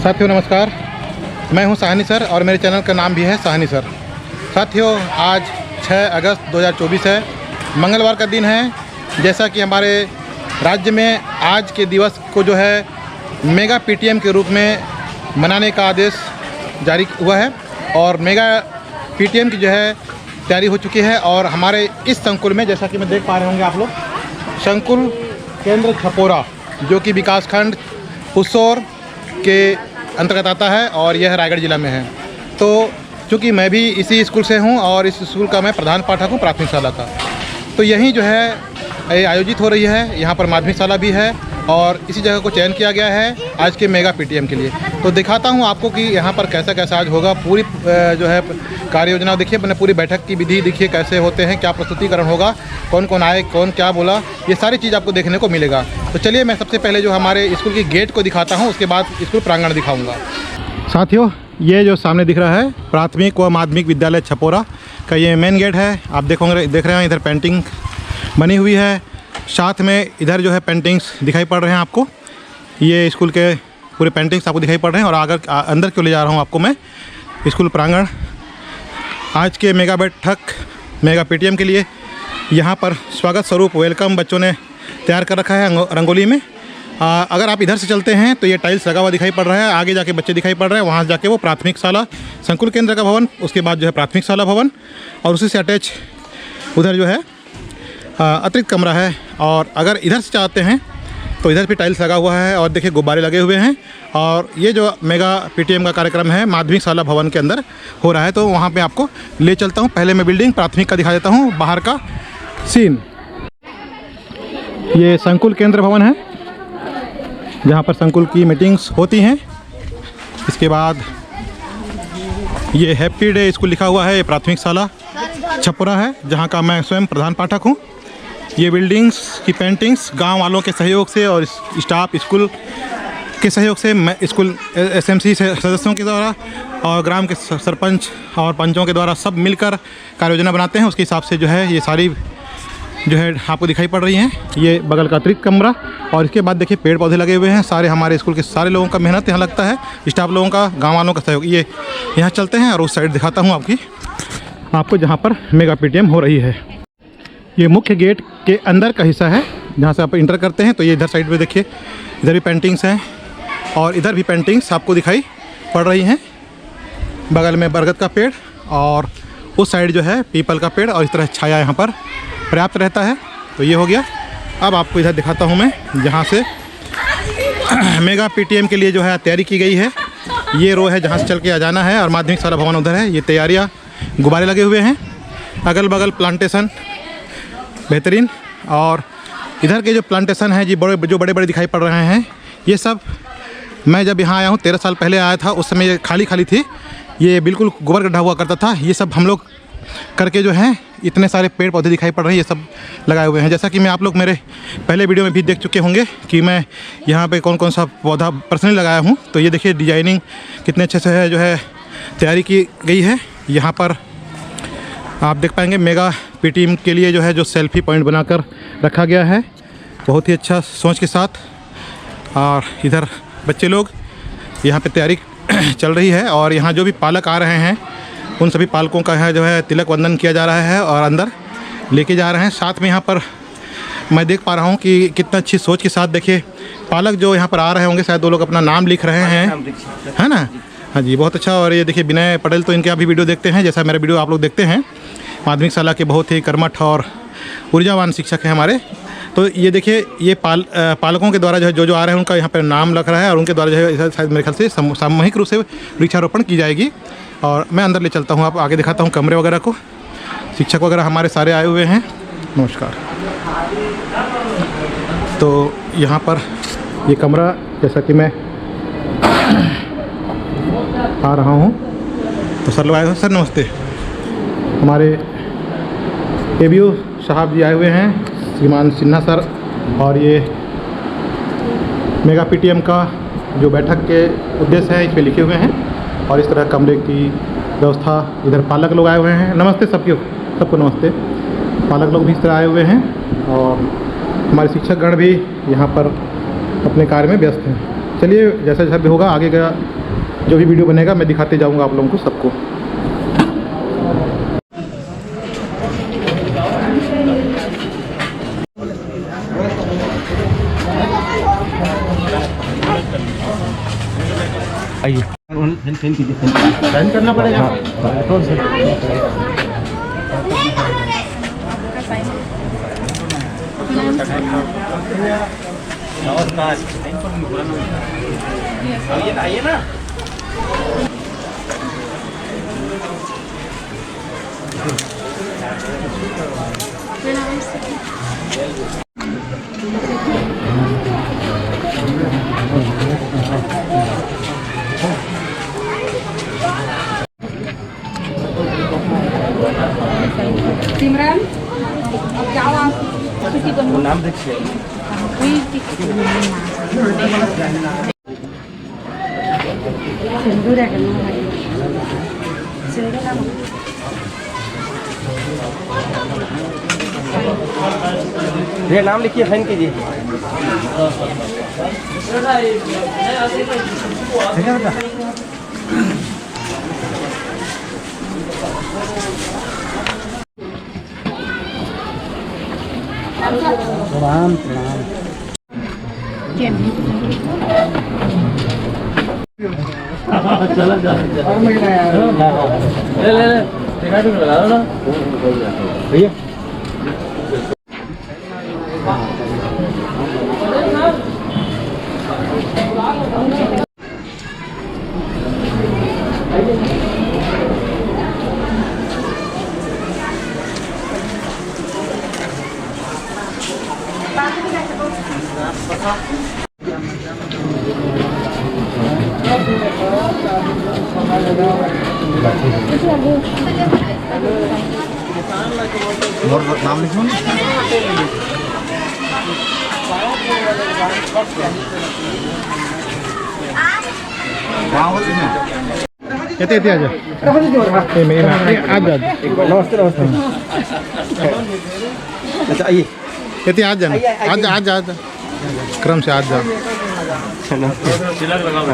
साथियों नमस्कार, मैं हूं साहनी सर और मेरे चैनल का नाम भी है साहनी सर। साथियों आज 6 अगस्त 2024 है, मंगलवार का दिन है। जैसा कि हमारे राज्य में आज के दिवस को जो है मेगा पीटीएम के रूप में मनाने का आदेश जारी हुआ है और मेगा पीटीएम की जो है तैयारी हो चुकी है। और हमारे इस संकुल में जैसा कि मैं देख पा रहे होंगे आप लोग, संकुल केंद्र छपोरा जो कि विकासखंड पुसौर के अंतर्गत आता है और यह रायगढ़ ज़िला में है। तो चूँकि मैं भी इसी स्कूल से हूँ और इस स्कूल का मैं प्रधान पाठक हूँ प्राथमिक शाला का, तो यहीं जो है आयोजित हो रही है। यहाँ पर माध्यमिक शाला भी है और इसी जगह को चयन किया गया है आज के मेगा पीटीएम के लिए। तो दिखाता हूँ आपको कि यहाँ पर कैसा कैसा आज होगा। पूरी जो है कार्य योजना देखिए, मैंने पूरी बैठक की विधि देखिए कैसे होते हैं, क्या प्रस्तुतिकरण होगा, कौन कौन आए, कौन क्या बोला, ये सारी चीज़ आपको देखने को मिलेगा। तो चलिए मैं सबसे पहले जो हमारे स्कूल की गेट को दिखाता हूँ, उसके बाद स्कूल प्रांगण दिखाऊँगा। साथियों ये जो सामने दिख रहा है प्राथमिक व माध्यमिक विद्यालय छपोरा का ये मेन गेट है। आप देख रहे हैं इधर पेंटिंग बनी हुई है, साथ में इधर जो है पेंटिंग्स दिखाई पड़ रहे हैं आपको। ये स्कूल के पूरे पेंटिंग्स आपको दिखाई पड़ रहे हैं। और अगर अंदर क्यों ले जा रहा हूँ आपको मैं स्कूल प्रांगण आज के मेगा बैठक मेगा पीटीएम के लिए। यहाँ पर स्वागत स्वरूप वेलकम बच्चों ने तैयार कर रखा है रंगोली में। अगर आप इधर से चलते हैं तो ये टाइल्स लगा हुआ दिखाई पड़ रहा है, आगे जाके बच्चे दिखाई पड़ रहे हैं, वहाँ से जाके वो प्राथमिक शाला संकुल केंद्र का भवन, उसके बाद जो है प्राथमिक शाला भवन और उसी से अटैच उधर जो है अतिरिक्त कमरा है। और अगर इधर से चाहते हैं तो इधर भी टाइल्स लगा हुआ है और देखिए गुब्बारे लगे हुए हैं। और ये जो मेगा पीटीएम का कार्यक्रम है माध्यमिक शाला भवन के अंदर हो रहा है, तो वहाँ पे आपको ले चलता हूँ। पहले मैं बिल्डिंग प्राथमिक का दिखा देता हूँ, बाहर का सीन। ये संकुल केंद्र भवन है जहाँ पर संकुल की मीटिंग्स होती हैं। इसके बाद ये हैप्पी डे स्कूल लिखा हुआ है, ये प्राथमिक शाला छपुरा है जहाँ का मैं स्वयं प्रधान पाठक हूँ। ये बिल्डिंग्स की पेंटिंग्स गांव वालों के सहयोग से और स्टाफ स्कूल के सहयोग से, स्कूल एसएमसी सदस्यों के द्वारा और ग्राम के सरपंच और पंचों के द्वारा सब मिलकर कार्य योजना बनाते हैं। उसके हिसाब से जो है ये सारी जो है आपको दिखाई पड़ रही हैं। ये बगल का अतिरिक्त कमरा और इसके बाद देखिए पेड़ पौधे लगे हुए हैं। सारे हमारे स्कूल के सारे लोगों का मेहनत यहाँ लगता है, स्टाफ लोगों का, गाँव वालों का सहयोग। ये यहाँ चलते हैं और उस साइड दिखाता हूँ आपको जहाँ पर मेगा पीटीएम हो रही है। ये मुख्य गेट के अंदर का हिस्सा है जहाँ से आप इंटर करते हैं। तो ये इधर साइड पे देखिए, इधर भी पेंटिंग्स हैं और इधर भी पेंटिंग्स आपको दिखाई पड़ रही हैं। बगल में बरगद का पेड़ और उस साइड जो है पीपल का पेड़ और इस तरह छाया यहाँ पर पर्याप्त रहता है। तो ये हो गया। अब आपको इधर दिखाता हूँ मैं जहाँ से मेगा पीटीएम के लिए जो है तैयारी की गई है। ये रो है जहाँ से चल के आ जाना है और माध्यमिक शाला भवन उधर है। ये तैयारियाँ, गुब्बारे लगे हुए हैं, अगल बगल प्लांटेशन बेहतरीन। और इधर के जो प्लांटेशन है जी जो बड़े बड़े दिखाई पड़ रहे हैं, ये सब मैं जब यहाँ आया हूँ 13 साल पहले आया था, उस समय ये खाली खाली थी, ये बिल्कुल गोबर गड्ढा हुआ करता था। ये सब हम लोग करके जो है इतने सारे पेड़ पौधे दिखाई पड़ रहे हैं, ये सब लगाए हुए हैं। जैसा कि मैं आप लोग मेरे पहले वीडियो में भी देख चुके होंगे कि मैं यहाँ पे कौन कौन सा पौधा पर्सनली लगाया हूँ। तो ये देखिए डिजाइनिंग कितने अच्छे से है जो है तैयारी की गई है। यहाँ पर आप देख पाएंगे मेगा पीटीएम के लिए जो है जो सेल्फी पॉइंट बनाकर रखा गया है, बहुत ही अच्छा सोच के साथ। और इधर बच्चे लोग यहाँ पे तैयारी चल रही है और यहाँ जो भी पालक आ रहे हैं उन सभी पालकों का है जो है तिलक वंदन किया जा रहा है और अंदर लेके जा रहे हैं। साथ में यहाँ पर मैं देख पा रहा हूँ कि कितना अच्छी सोच के साथ देखिए पालक जो यहाँ पर आ रहे होंगे, शायद 2 लोग अपना नाम लिख रहे हैं, है ना। हाँ जी, बहुत अच्छा। और ये देखिए विनय पटेल, तो इनके अभी वीडियो देखते हैं, जैसा मेरा वीडियो आप लोग देखते हैं। माध्यमिक शाला के बहुत ही कर्मठ और ऊर्जावान शिक्षक हैं हमारे। तो ये देखिए ये पालकों के द्वारा जो है जो आ रहे हैं उनका यहाँ पर नाम लग रहा है और उनके द्वारा जो है शायद मेरे ख्याल से सामूहिक रूप से वृक्षारोपण की जाएगी। और मैं अंदर ले चलता हूँ, आप आगे दिखाता हूँ कमरे वगैरह को। शिक्षक वगैरह हमारे सारे आए हुए हैं, नमस्कार। तो यहाँ पर ये कमरा जैसा कि मैं आ रहा हूँ, तो सर लोग आए हुए। सर नमस्ते। हमारे एबीओ साहब जी आए हुए हैं, श्रीमान सिन्हा सर। और ये मेगा पीटीएम का जो बैठक के उद्देश्य है इस पर लिखे हुए हैं। और इस तरह कमरे की व्यवस्था, इधर पालक लोग आए हुए हैं। नमस्ते सबको नमस्ते। पालक लोग भी इस तरह आए हुए हैं और हमारे शिक्षकगण भी यहाँ पर अपने कार्य में व्यस्त हैं। चलिए जैसा जैसा भी होगा आगे का जो भी वीडियो बनेगा मैं दिखाते जाऊँगा आप लोगों को सबको। आइए साइन करना पड़ेगा। आइए ना। सिमरन अब जाओ आप किसी को नाम देखिए। सिंदूर है करना भाई सिंदूर नाम ये नाम लिखिए, साइन कीजिए। प्रणाम प्रणाम। चला जा ले ले ले लगा दो ना भैया। और नाम लिखो ना। येते येते आजा नमस्ते नमस्ते। अच्छा आइए। येते आज जाना। आज आज आज क्रम से आज जा। तिलक लगाओ।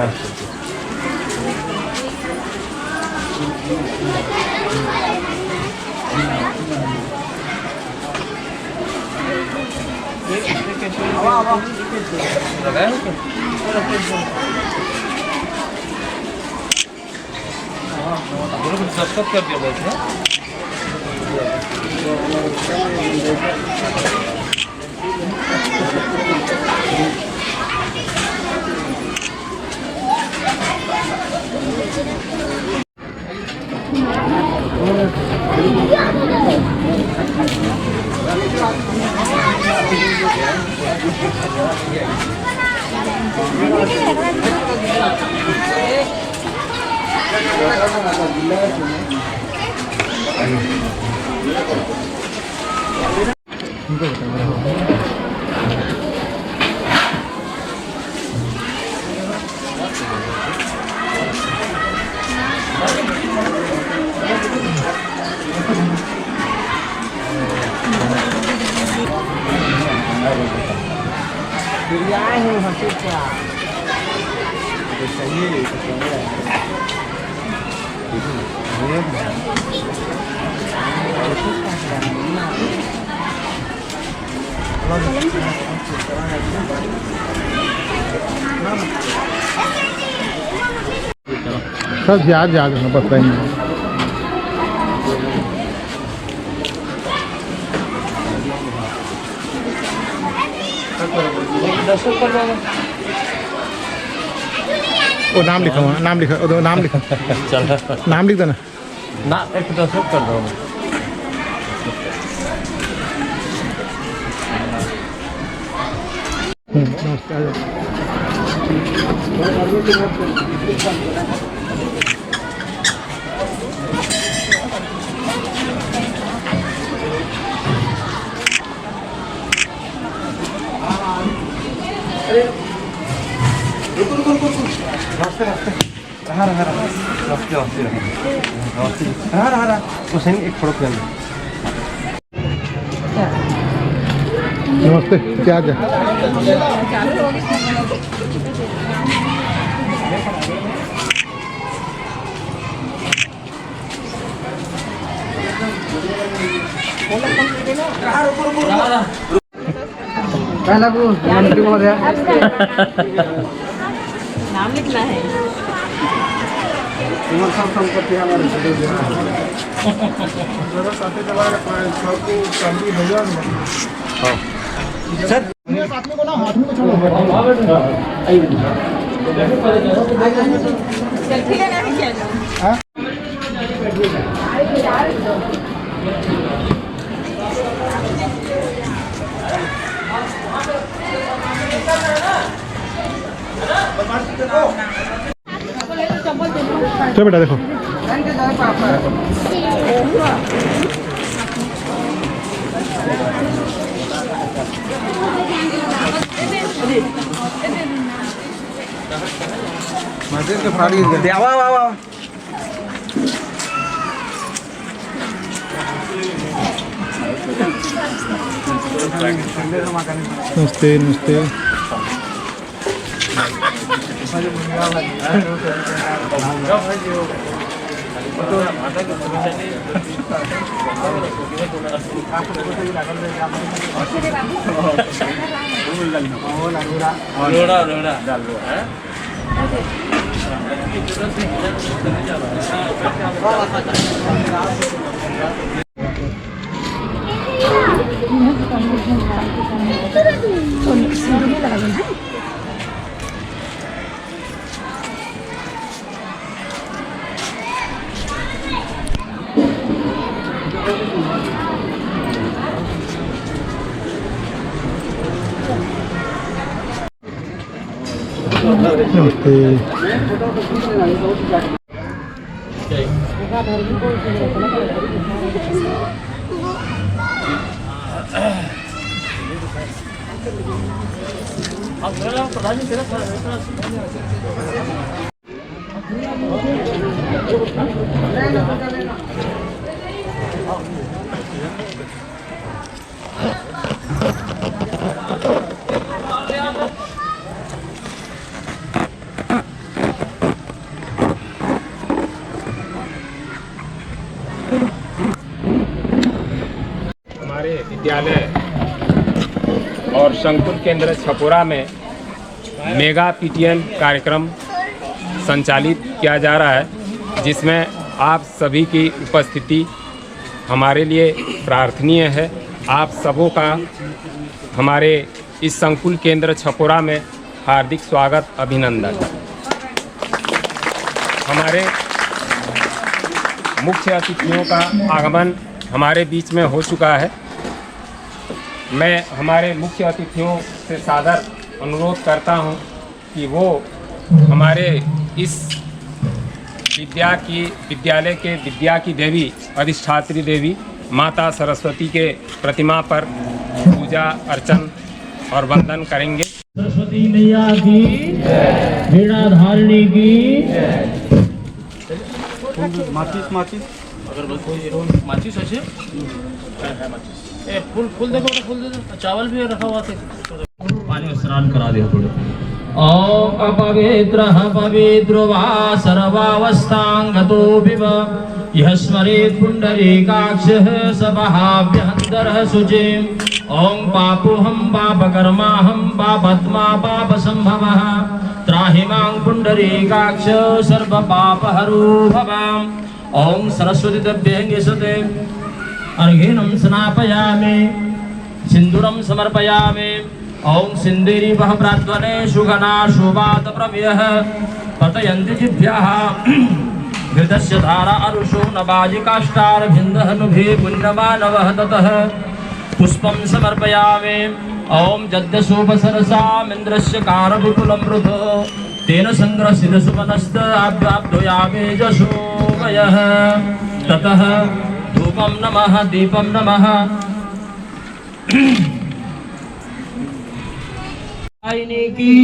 सब्सक्राइब कर दिया बोलते हैं। सब याद याद है पता ही नहीं। वो नाम लिखा हुआ, नाम लिखा, वो नाम लिखा। चल नाम लिख देना ना, एक दर्शक कर दो। नमस्ते। नमस्ते नमस्ते। रहा रहा रहा नमस्ते नमस्ते नमस्ते। रहा रहा रहा वो सही एक फोटो कर लो। नमस्ते। क्या जा पहला को मंत्री महोदय नाम लिखना है कुमार साहब संपत्ति हमारे सर सेल्फी लेना है क्या चलो बेटा देखो मस्जिद के फाड़ी दे आवा आवा आवा नमस्ते नमस्ते नमस्ते हमारे विद्यालय और संकुल केंद्र छपोरा में मेगा पीटीएम कार्यक्रम संचालित किया जा रहा है, जिसमें आप सभी की उपस्थिति हमारे लिए प्रार्थनीय है। आप सबों का हमारे इस संकुल केंद्र छपोरा में हार्दिक स्वागत, अभिनंदन। हमारे मुख्य अतिथियों का आगमन हमारे बीच में हो चुका है। मैं हमारे मुख्य अतिथियों से सादर अनुरोध करता हूं कि वो हमारे इस विद्यालय के विद्या की देवी अधिष्ठात्री देवी माता सरस्वती के प्रतिमा पर पूजा अर्चन और वंदन करेंगे। सरस्वती मैया की वीणा धारिणी की माचिस अच्छे फूल फूल देखो फूल दे दो, चावल भी रखा हुआ था, पानी में स्नान करा दिया थोड़े। ओम अपवित्रः पवित्रो वा सर्वावस्थांगतो विव यः स्मरेत् पुण्डरीकाक्षः स वहाभ्यन्तरः शुचिम्। ओम पापोऽहं पापकर्माहं पापात्मा पापसम्भवः त्राहि मां पुण्डरीकाक्ष सर्वपापहरो भव। ओम सरस्वती दभ्येङ्गे सते अर्घ्यं स्नापयामि सिन्दूरं समर्पयामि। ओम सिन्देरी वह प्राध्वने सुगना शोभात प्रव्यः पतयन्ति जिभ्यः घृतस्य धारा अरुषो नवाजिकाष्टारभिन्दहनुभे पुण्यमानवः ततः पुष्पं समर्पयामि। ओम जद्यशोभसरसामिन्द्रस्य कारविपुलमृतो तेन सङ्ग्रसितसुमनस्त आभ्याब्धयामे जशोमयः। ततः धूपं नमः दीपं नमः की।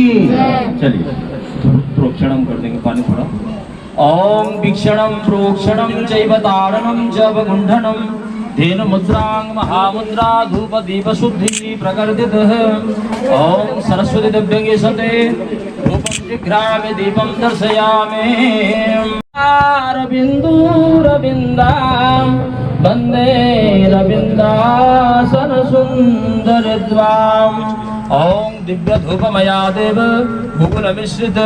चलिए प्रोक्षणम कर देंगे पानी थोड़ा। ओम वीक्षणम प्रोक्षणम चैव तारणम च वगुण्ठनम धेनु मुद्रांग महामुद्रा धूप दीप शुद्धि प्रकृतितः। ओम सरस्वती दिव्यंगे सते धूपं जिघ्रामि दीपं दर्शयामि। अरविन्दुरविन्दां वन्दे रविन्दासन सुन्दरद्वाम् ॐ दिव्यधूपमया देव भूगुलमिश्रित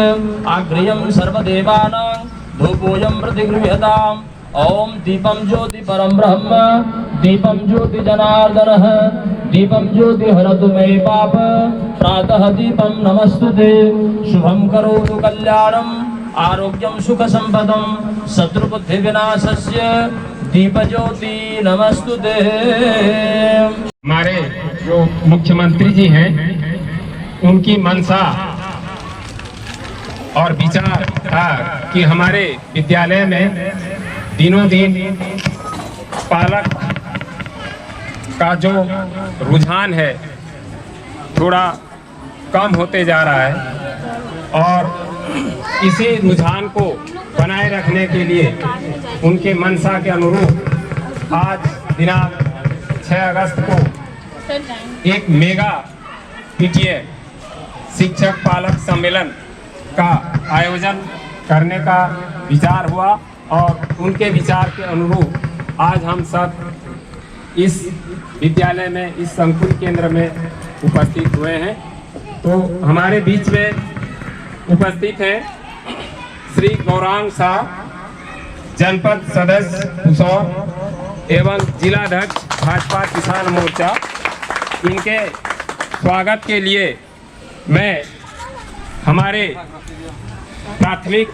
आग्र्यं सर्वदेवानां धूपोऽयं प्रतिगृह्यताम् ॐ दीपं ज्योति परं ब्रह्म दीपं ज्योति जनार्दनः दीपं ज्योति हरतु मे पाप प्रातः दीपं नमस्तुते शुभं करोतु कल्याणम् आरोग्यं सुखसम्पदं शत्रुबुद्धिविनाशस्य दीपज्योति नमस्तुते। हमारे जो मुख्यमंत्री जी हैं उनकी मंशा और विचार था कि हमारे विद्यालय में दिनों दिन पालक का जो रुझान है थोड़ा कम होते जा रहा है और इसी रुझान को बनाए रखने के लिए उनके मंशा के अनुरूप आज दिनांक 6 अगस्त को एक मेगा पीटीए शिक्षक पालक सम्मेलन का आयोजन करने का विचार हुआ और उनके विचार के अनुरूप आज हम सब इस विद्यालय में इस संकुल केंद्र में उपस्थित हुए हैं। तो हमारे बीच में उपस्थित हैं श्री गौरांग शाह, जनपद सदस्य पुसौर एवं जिलाध्यक्ष भाजपा किसान मोर्चा। इनके स्वागत के लिए मैं हमारे प्राथमिक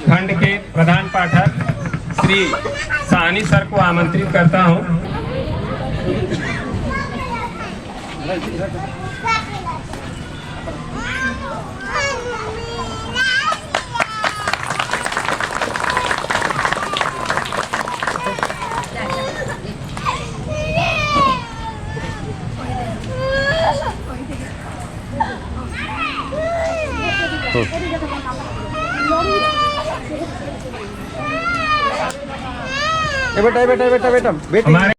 खंड के प्रधान पाठक श्री साहनी सर को आमंत्रित करता हूं। बेटा बेटा बेटा बेटा बेटा हमारे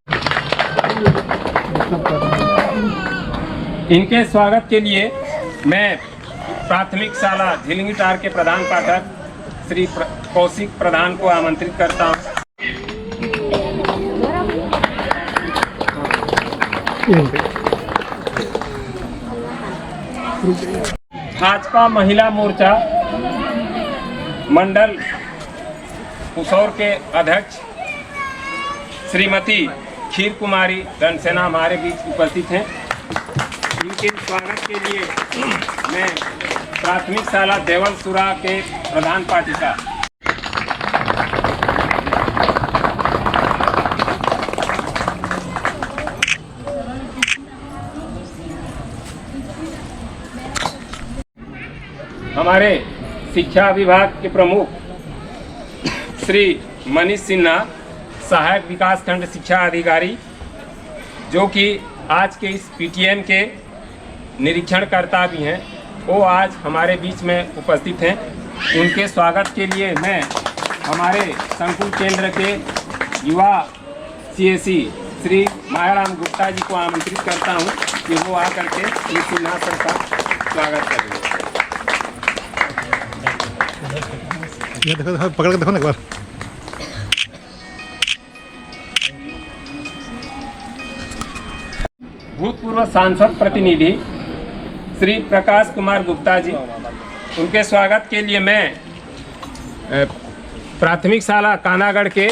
इनके स्वागत के लिए मैं प्राथमिक शाला झिलंगीटार के प्रधान पाठक श्री कौशिक प्रधान को आमंत्रित करता हूं। भाजपा महिला मोर्चा मंडल पुसौर के अध्यक्ष श्रीमती खीर कुमारी रणसेना हमारे बीच उपस्थित हैं। इनके स्वागत के लिए मैं प्राथमिक शाला देवलसुरा के प्रधान पाठिका हमारे शिक्षा विभाग के प्रमुख श्री मनीष सिन्हा, सहायक विकास खंड शिक्षा अधिकारी, जो कि आज के इस पीटीएम के निरीक्षणकर्ता भी हैं, वो आज हमारे बीच में उपस्थित हैं। उनके स्वागत के लिए मैं हमारे संकुल केंद्र के युवा सीएसी श्री मायाराम गुप्ता जी को आमंत्रित करता हूं कि वो आकर के श्री सिन्हा सर का स्वागत करेंगे। ये देखो, पकड़ के देखो ना एक बार। भूतपूर्व सांसद प्रतिनिधि श्री प्रकाश कुमार गुप्ता जी, उनके स्वागत के लिए मैं प्राथमिक शाला कानागढ़ के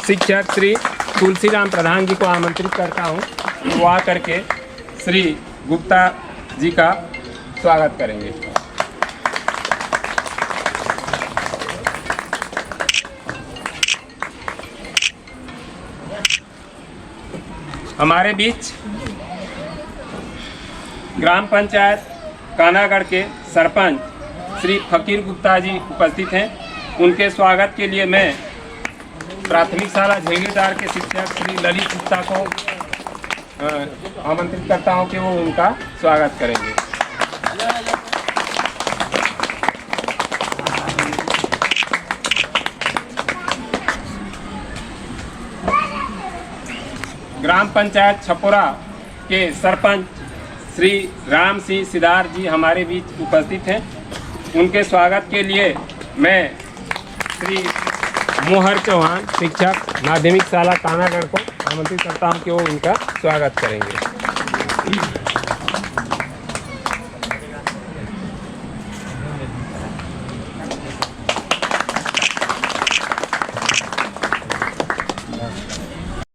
शिक्षक श्री तुलसीराम प्रधान जी को आमंत्रित करता हूं। वो आकर के श्री गुप्ता जी का स्वागत करेंगे। हमारे बीच ग्राम पंचायत कानागढ़ के सरपंच श्री फकीर गुप्ता जी उपस्थित हैं। उनके स्वागत के लिए मैं प्राथमिक शाला झिलंगीटार के शिक्षक श्री ललित गुप्ता को आमंत्रित करता हूं कि वो उनका स्वागत करेंगे। ग्राम पंचायत छपोरा के सरपंच श्री राम सिंह सिदार जी हमारे बीच उपस्थित हैं। उनके स्वागत के लिए मैं श्री मोहर चौहान, शिक्षक माध्यमिक शाला कानागढ़ को आमंत्रित करता हूं कि वो उनका स्वागत करेंगे।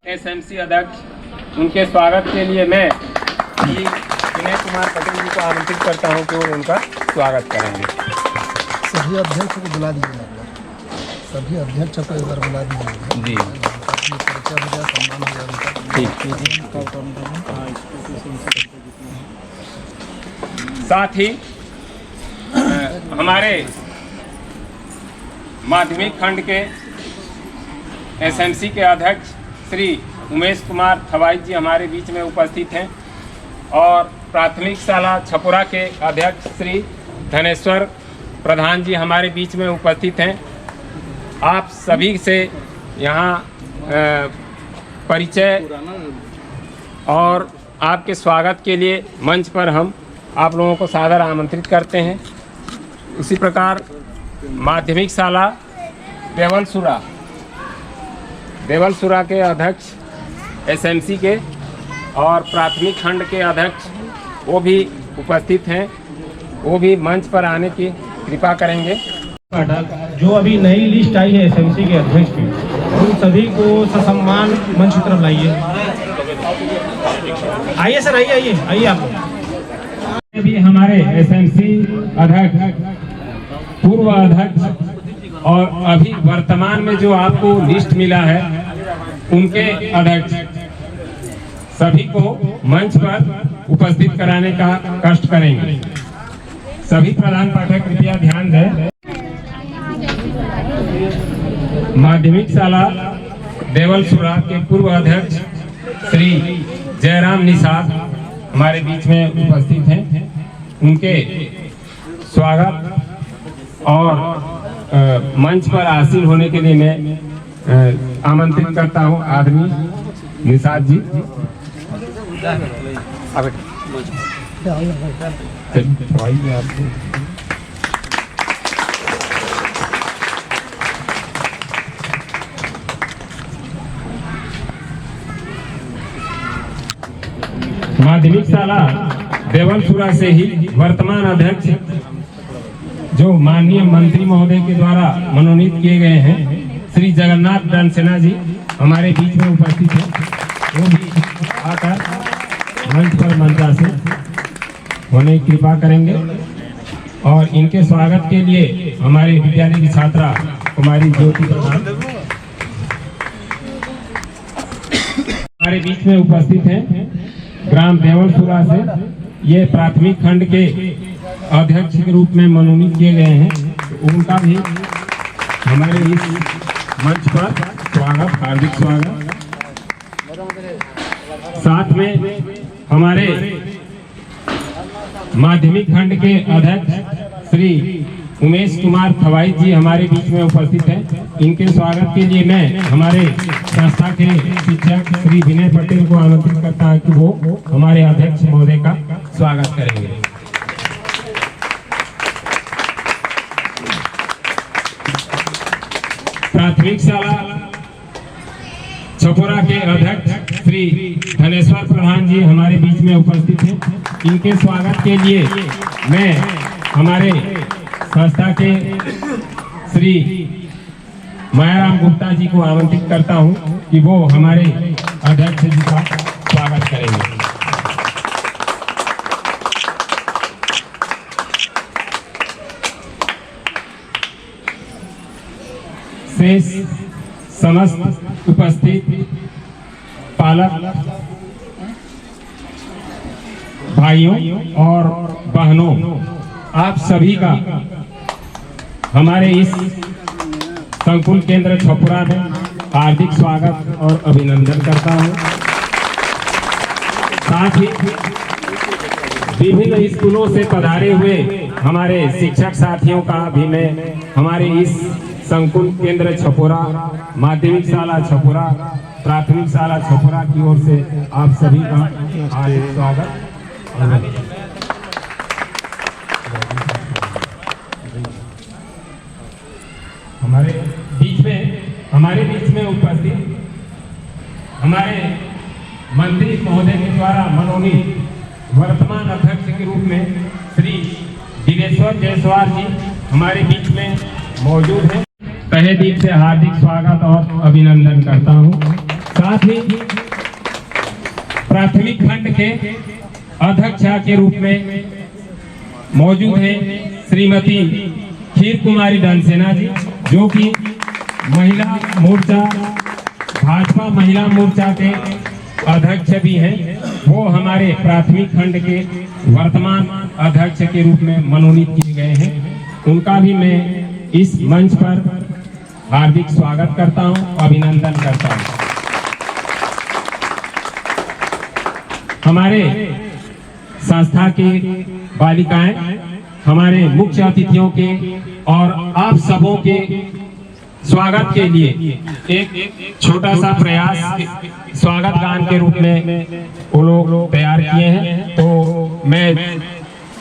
एसएमसी अध्यक्ष उनके स्वागत के लिए मैं श्री विनय कुमार पटेल जी को आमंत्रित करता हूं कि वो उनका स्वागत करेंगे। सभी अध्यक्ष को बुला दीजिए, सभी अध्यक्ष को एक बार बुला दीजिए जी परिचय हो जाए, सम्मान हो जाए। साथ ही हमारे माध्यमिक खंड के एसएमसी के अध्यक्ष श्री उमेश कुमार थवाई जी हमारे बीच में उपस्थित हैं और प्राथमिक शाला छपुरा के अध्यक्ष श्री धनेश्वर प्रधान जी हमारे बीच में उपस्थित हैं। आप सभी से यहाँ परिचय और आपके स्वागत के लिए मंच पर हम आप लोगों को सादर आमंत्रित करते हैं। उसी प्रकार माध्यमिक शाला देवलसुरा के अध्यक्ष एसएमसी के और प्राथमिक खंड के अध्यक्ष वो भी उपस्थित हैं, वो भी मंच पर आने की कृपा करेंगे। जो अभी नई लिस्ट आई है एसएमसी के अध्यक्ष की, उन सभी को ससम्मान मंच की तरफ लाइए। आइए सर, आइए आप भी हमारे एसएमसी अध्यक्ष, पूर्व अध्यक्ष और अभी वर्तमान में जो आपको लिस्ट मिला है उनके अध्यक्ष सभी को मंच पर उपस्थित कराने का कष्ट करेंगे। सभी प्रधान पाठक कृपया ध्यान दें। माध्यमिक शाला देवलसुरा के पूर्व अध्यक्ष श्री जयराम निषाद हमारे बीच में उपस्थित हैं। उनके स्वागत और मंच पर आसीन होने के लिए मैं आमंत्रित करता हूं आदमी निषाद जी। माध्यमिक शाला देवलसुरा से ही वर्तमान अध्यक्ष जो माननीय मंत्री महोदय के द्वारा मनोनीत किए गए हैं श्री जगन्नाथ दानसेना जी हमारे बीच में उपस्थित हैं। वो भी आकर मंच पर मंचासीन होने की कृपा करेंगे और इनके स्वागत के लिए हमारे विद्यालय की छात्रा कुमारी ज्योति प्रधान हमारे बीच में उपस्थित हैं। ग्राम देवलसुरा से ये प्राथमिक खंड के अध्यक्ष के रूप में मनोनीत किए गए हैं, तो उनका भी हमारे इस मंच पर स्वागत, हार्दिक स्वागत। साथ में हमारे माध्यमिक खंड के अध्यक्ष श्री उमेश कुमार थवाई जी हमारे बीच में उपस्थित हैं। इनके स्वागत के लिए मैं हमारे संस्था के शिक्षक श्री विनय पटेल को आमंत्रित करता हूं कि वो हमारे अध्यक्ष महोदय का स्वागत करेंगे। प्राथमिक शाला छपुरा के अध्यक्ष श्री धनेश्वर प्रधान जी हमारे बीच में उपस्थित हैं। इनके स्वागत के लिए मैं हमारे संस्था के श्री मायाराम गुप्ता जी को आमंत्रित करता हूं कि वो हमारे अध्यक्ष जी का स्वागत करेंगे। शेष समस्त उपस्थित पालक भाइयों और बहनों, आप सभी का हमारे इस संकुल केंद्र छपुरा में हार्दिक स्वागत और अभिनंदन करता हूं। साथ ही विभिन्न स्कूलों से पधारे हुए हमारे शिक्षक साथियों का भी मैं हमारे इस संकुल केंद्र छपुरा, माध्यमिक शाला छपुरा, प्राथमिक शाला छपुरा की ओर से आप सभी का हार्दिक स्वागत। हमारे बीच में उपस्थित हमारे मंत्री महोदय के द्वारा मनोनीत वर्तमान अध्यक्ष के रूप में श्री दिनेश्वर जायसवाल जी हमारे बीच में मौजूद हैं। तहे दिल से हार्दिक स्वागत और अभिनंदन करता हूं। साथ ही प्राथमिक खंड के अध्यक्षा के रूप में मौजूद हैं श्रीमती खीर कुमारी डनसेना जी, जो कि महिला मोर्चा भाजपा महिला मोर्चा के अध्यक्ष भी हैं। वो हमारे प्राथमिक खंड के वर्तमान अध्यक्ष के रूप में मनोनीत किए गए हैं। उनका भी मैं इस मंच पर हार्दिक स्वागत करता हूं, अभिनंदन करता हूं। हमारे संस्था की बालिकाएं हमारे मुख्य अतिथियों के और आप सबों के स्वागत के लिए एक छोटा सा प्रयास स्वागत गान के रूप में वो लोग तैयार किए हैं। तो मैं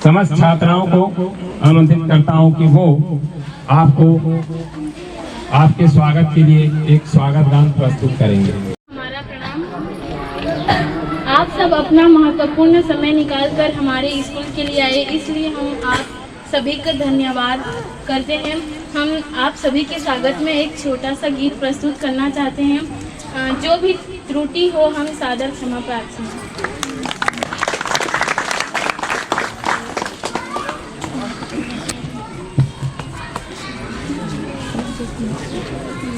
समस्त छात्राओं को आमंत्रित करता हूं कि वो आपको आपके स्वागत के लिए एक स्वागत गान प्रस्तुत करेंगे। हमारा प्रणाम। आप सब अपना महत्वपूर्ण समय निकालकर हमारे स्कूल के लिए आए, इसलिए हम आप सभी का धन्यवाद करते हैं। हम आप सभी के स्वागत में एक छोटा सा गीत प्रस्तुत करना चाहते हैं। जो भी त्रुटि हो हम सादर क्षमा प्रार्थना।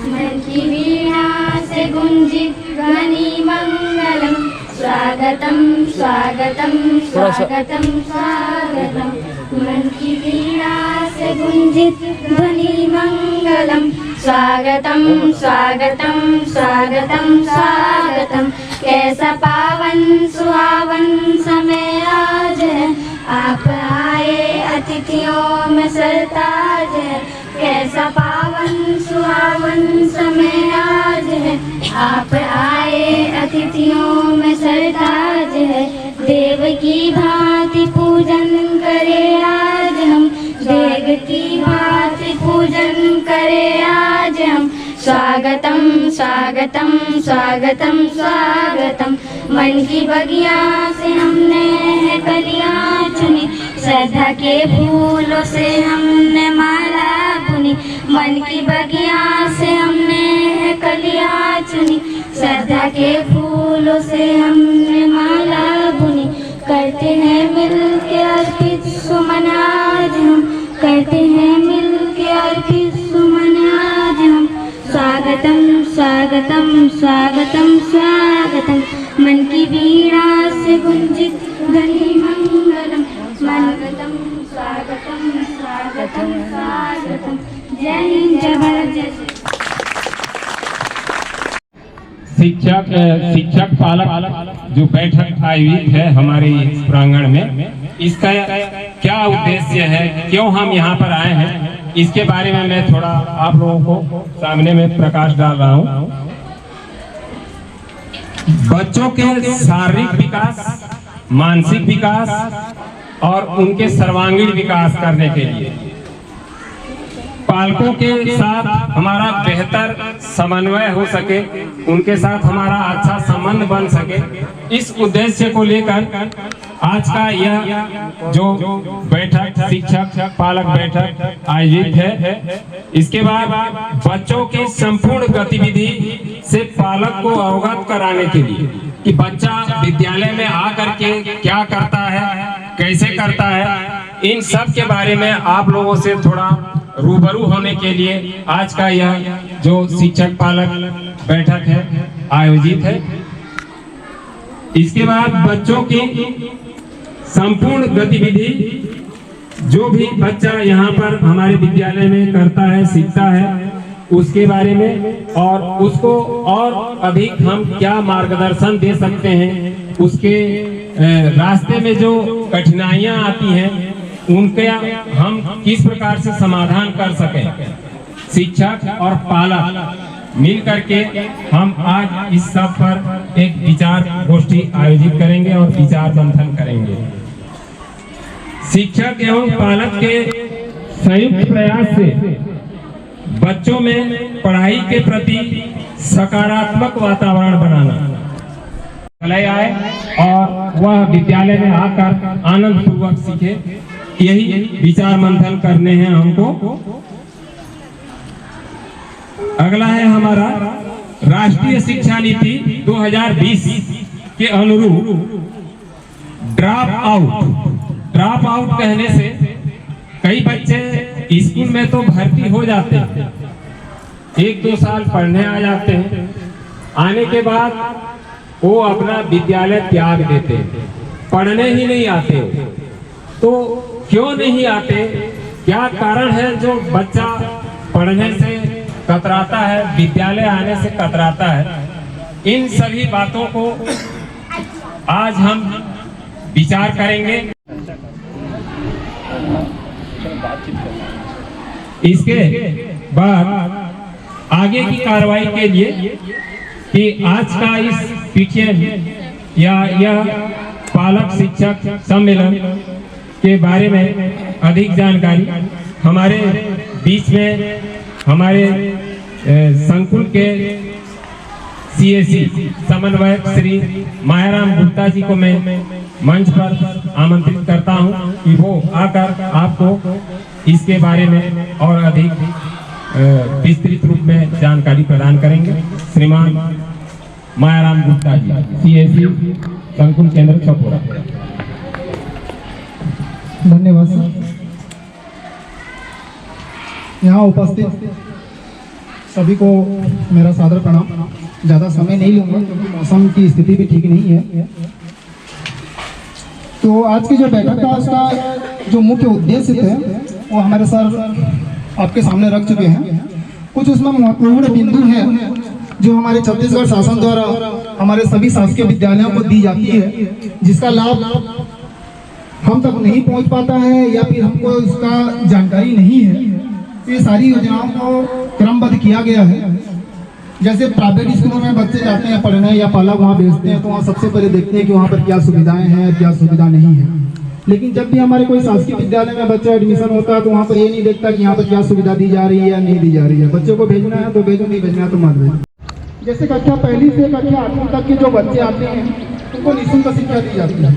मन की वीणा से गुंजित ध्वनि मंगलम, स्वागतम स्वागतम स्वागतम स्वागतम। मन की वीणा से गुंजित ध्वनि मंगलम, स्वागतम स्वागतम स्वागतम स्वागतम। कैसा पावन सुहावन समय आज है, आप आए अतिथियों में सरताज है। कैसा पावन सुहावन समय आज है, आप आए अतिथियों में सरताज है। देव की भांति पूजन करे आज हम, देव की भांति पूजन करे आज हम। स्वागतम स्वागतम स्वागतम स्वागतम। मन की बगिया से हमने है कलियां चुनी, श्रद्धा के फूलों से हमने माला बुनी। मन की बगिया से हमने है कलियां चुनी, श्रद्धा के फूलों से हमने माला बुनी। करते हैं मिल के अर्पित सुमन आज हम, करते हैं मिल के अर्पित सुमन आज हम। स्वागतम स्वागतम स्वागतम स्वागतम। मन की वीणा से गुंजित ध्वनि मंगलम, स्वागतम स्वागतम स्वागतम स्वागतम। जय हिंद जय भारत जय श्री। शिक्षक पालक जो बैठक आयोजित है हमारे इस प्रांगण में, इसका क्या उद्देश्य है, क्यों हम यहाँ पर आए हैं, इसके बारे में मैं थोड़ा आप लोगों को सामने में प्रकाश डाल रहा हूँ। बच्चों के शारीरिक विकास, मानसिक विकास और उनके सर्वांगीण विकास करने के लिए पालकों के साथ हमारा बेहतर समन्वय हो सके, उनके साथ हमारा अच्छा संबंध बन सके, इस उद्देश्य को लेकर आज का यह जो बैठक शिक्षक पालक बैठक आयोजित है। इसके बाद बच्चों की संपूर्ण गतिविधि से पालक को अवगत कराने के लिए कि बच्चा विद्यालय में आकर के क्या करता है, कैसे करता है, इन सब के बारे में आप लोगों से थोड़ा रूबरू होने के लिए आज का यह जो शिक्षक पालक बैठक है आयोजित है। इसके बाद बच्चों की संपूर्ण गतिविधि जो भी बच्चा यहाँ पर हमारे विद्यालय में करता है, सीखता है, उसके बारे में और उसको और अधिक हम क्या मार्गदर्शन दे सकते हैं, उसके रास्ते में जो कठिनाइयाँ आती हैं उनके हम किस प्रकार से समाधान कर सकें। शिक्षक और पालक मिल करके हम आज इस सब पर एक विचार गोष्ठी आयोजित करेंगे और विचार मंथन करेंगे। शिक्षक एवं पालक के संयुक्त प्रयास से बच्चों में पढ़ाई के प्रति सकारात्मक वातावरण बनाना, विद्यालय आए और वह विद्यालय में आकर आनंद पूर्वक सीखे, यही विचार मंथन करने हैं हमको। अगला है हमारा राष्ट्रीय शिक्षा नीति 2020 के अनुरूप ड्रॉप आउट कहने से कई बच्चे स्कूल में तो भर्ती हो जाते हैं, 1-2 साल पढ़ने आ जाते हैं, आने के बाद वो अपना विद्यालय त्याग देते हैं, पढ़ने ही नहीं आते। तो क्यों नहीं आते, क्या कारण है जो बच्चा पढ़ने से कतराता है, विद्यालय आने से कतराता है? इन सभी बातों को आज हम विचार करेंगे। इसके बाद आगे की कार्रवाई के लिए कि आज का इस पीटीएम या यह पालक शिक्षक सम्मेलन के बारे में अधिक जानकारी हमारे बीच में हमारे संकुल के सीएसी समन्वयक श्री मायाराम गुप्ता जी को मैं मंच पर आमंत्रित करता हूं कि वो आकर आपको इसके बारे में और अधिक विस्तृत रूप में जानकारी प्रदान करेंगे। श्रीमान मायाराम गुप्ता जी, सीएसी संकुल केंद्र छपोरा। धन्यवाद सर। यहाँ उपस्थित सभी को मेरा सादर प्रणाम। ज़्यादा समय नहीं लूँगा क्योंकि मौसम की स्थिति भी ठीक नहीं है। तो आज की जो बैठक था उसका जो मुख्य उद्देश्य थे वो हमारे सर आपके सामने रख चुके हैं। कुछ उसमें महत्वपूर्ण बिंदु हैं जो हमारे छत्तीसगढ़ शासन द्वारा हमारे सभी शासकीय विद्यालयों को दी जाती है, जिसका लाभ हम तक नहीं पहुंच पाता है या फिर हमको इसका जानकारी नहीं है। ये सारी योजनाओं को क्रमबद्ध किया गया है। जैसे प्राइवेट स्कूलों में बच्चे जाते हैं पढ़ने या पालक वहाँ भेजते हैं तो वहाँ सबसे पहले देखते हैं कि वहाँ पर क्या सुविधाएं हैं, क्या सुविधा नहीं है। लेकिन जब भी हमारे कोई शासकीय विद्यालय में बच्चा एडमिशन होता है तो वहाँ पर ये नहीं देखता कि यहाँ पर क्या सुविधा दी जा रही है या नहीं दी जा रही है। बच्चों को भेजना है तो भेजो, नहीं भेजना है तो मत भेजो। जैसे कक्षा 1 से कक्षा 8 तक के जो बच्चे आते हैं उनको निःशुल्क शिक्षा दी जाती है।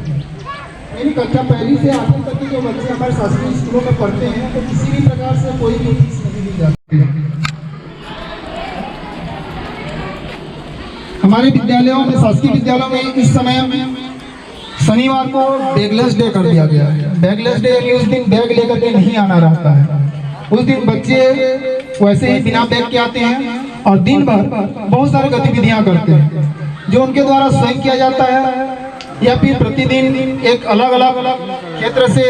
यानी कक्षा 1 से 8 तक के जो बच्चे हमारे शासकीय स्कूलों में पढ़ते हैं तो किसी भी प्रकार से कोई भी फीस नहीं दी जाती है। हमारे विद्यालयों में, शासकीय विद्यालयों में इस समय शनिवार को बैगलेस डे कर दिया गया है। बैगलेस डे उस दिन बैग लेकर के नहीं आना रहता है। उस दिन बच्चे वैसे ही बिना बैग के आते हैं और दिन भर बहुत सारी गतिविधियां करते हैं जो उनके द्वारा स्वयं किया जाता है या फिर प्रतिदिन एक अलग अलग क्षेत्र से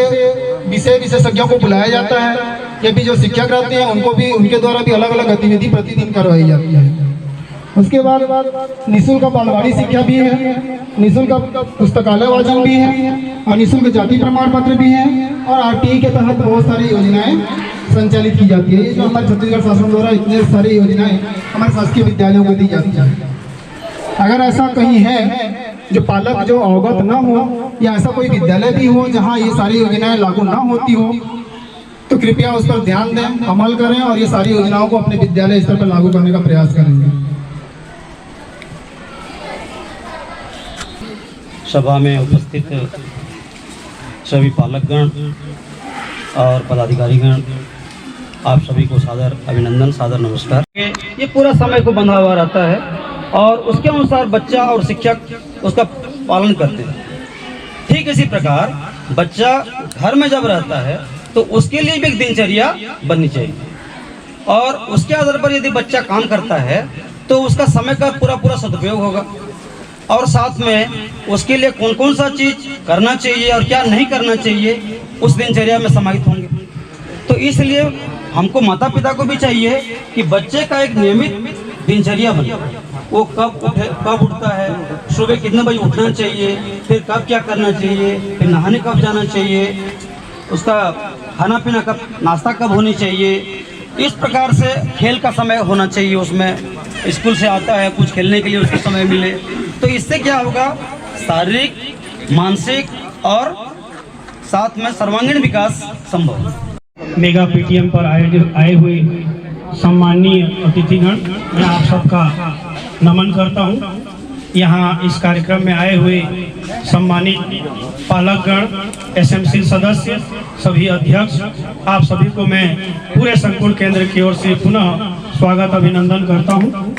विषय विशेषज्ञों को बुलाया जाता है या फिर जो शिक्षक रहते हैं उनको भी, उनके द्वारा भी अलग अलग गतिविधि प्रतिदिन करवाई जाती है। उसके बाद निःशुल्क बालवाड़ी शिक्षा भी है, निःशुल्क पुस्तकालय वाचन भी है और निःशुल्क जाति प्रमाण पत्र भी है और आरटीई के तहत बहुत सारी योजनाएं संचालित की जाती है। ये जो हमारे छत्तीसगढ़ शासन द्वारा इतने सारी योजनाएं हमारे शासकीय विद्यालयों को दी जाती है। अगर ऐसा कहीं है जो पालक जो अवगत न हो या ऐसा कोई विद्यालय भी हो जहाँ ये सारी योजनाएं लागू न होती हो तो कृपया उस पर ध्यान दें, अमल करें और ये सारी योजनाओं को अपने विद्यालय स्तर पर लागू करने का प्रयास करेंगे। सभा में उपस्थित सभी पालकगण और पदाधिकारीगण, आप सभी को सादर अभिनंदन, सादर नमस्कार। ये पूरा समय को बंधा हुआ रहता है और उसके अनुसार बच्चा और शिक्षक उसका पालन करते हैं। ठीक इसी प्रकार बच्चा घर में जब रहता है तो उसके लिए भी एक दिनचर्या बननी चाहिए और उसके आधार पर यदि बच्चा काम करता है तो उसका समय का पूरा सदुपयोग होगा और साथ में उसके लिए कौन कौन सा चीज करना चाहिए और क्या नहीं करना चाहिए उस दिनचर्या में समाहित होंगे। तो इसलिए हमको माता पिता को भी चाहिए कि बच्चे का एक नियमित दिनचर्या बने। वो कब उठता है, सुबह कितने बजे उठना चाहिए, फिर कब क्या करना चाहिए, फिर नहाने कब जाना चाहिए, उसका खाना पीना कब, नाश्ता कब होनी चाहिए। इस प्रकार से खेल का समय होना चाहिए, उसमें स्कूल से आता है कुछ खेलने के लिए उसको समय मिले। तो इससे क्या होगा, शारीरिक, मानसिक और साथ में सर्वांगीण विकास संभव। मेगा पीटीएम पर आए हुए सम्माननीय अतिथिगण, मैं आप सबका नमन करता हूं। यहाँ इस कार्यक्रम में आए हुए सम्मानित पालकगण, एसएमसी सदस्य, सभी अध्यक्ष, आप सभी को मैं पूरे संकुल केंद्र की ओर से पुनः स्वागत अभिनंदन करता हूँ।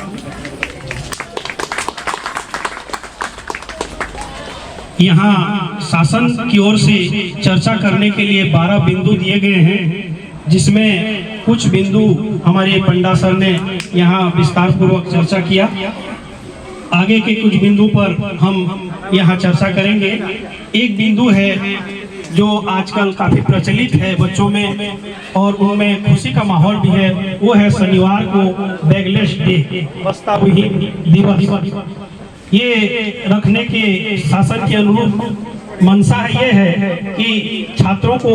यहाँ शासन की ओर से चर्चा करने के लिए 12 बिंदु दिए गए हैं, जिसमें कुछ बिंदु हमारे पंडा सर ने यहाँ विस्तार पूर्वक चर्चा किया। आगे के कुछ बिंदु पर हम यहाँ चर्चा करेंगे। एक बिंदु है जो आजकल काफी प्रचलित है बच्चों में और उनमें खुशी का माहौल भी है, वो है शनिवार को बैगलेस डे, वस्ताविहीन दिवस। ये रखने के शासन के अनुरूप मंशा ये है कि छात्रों को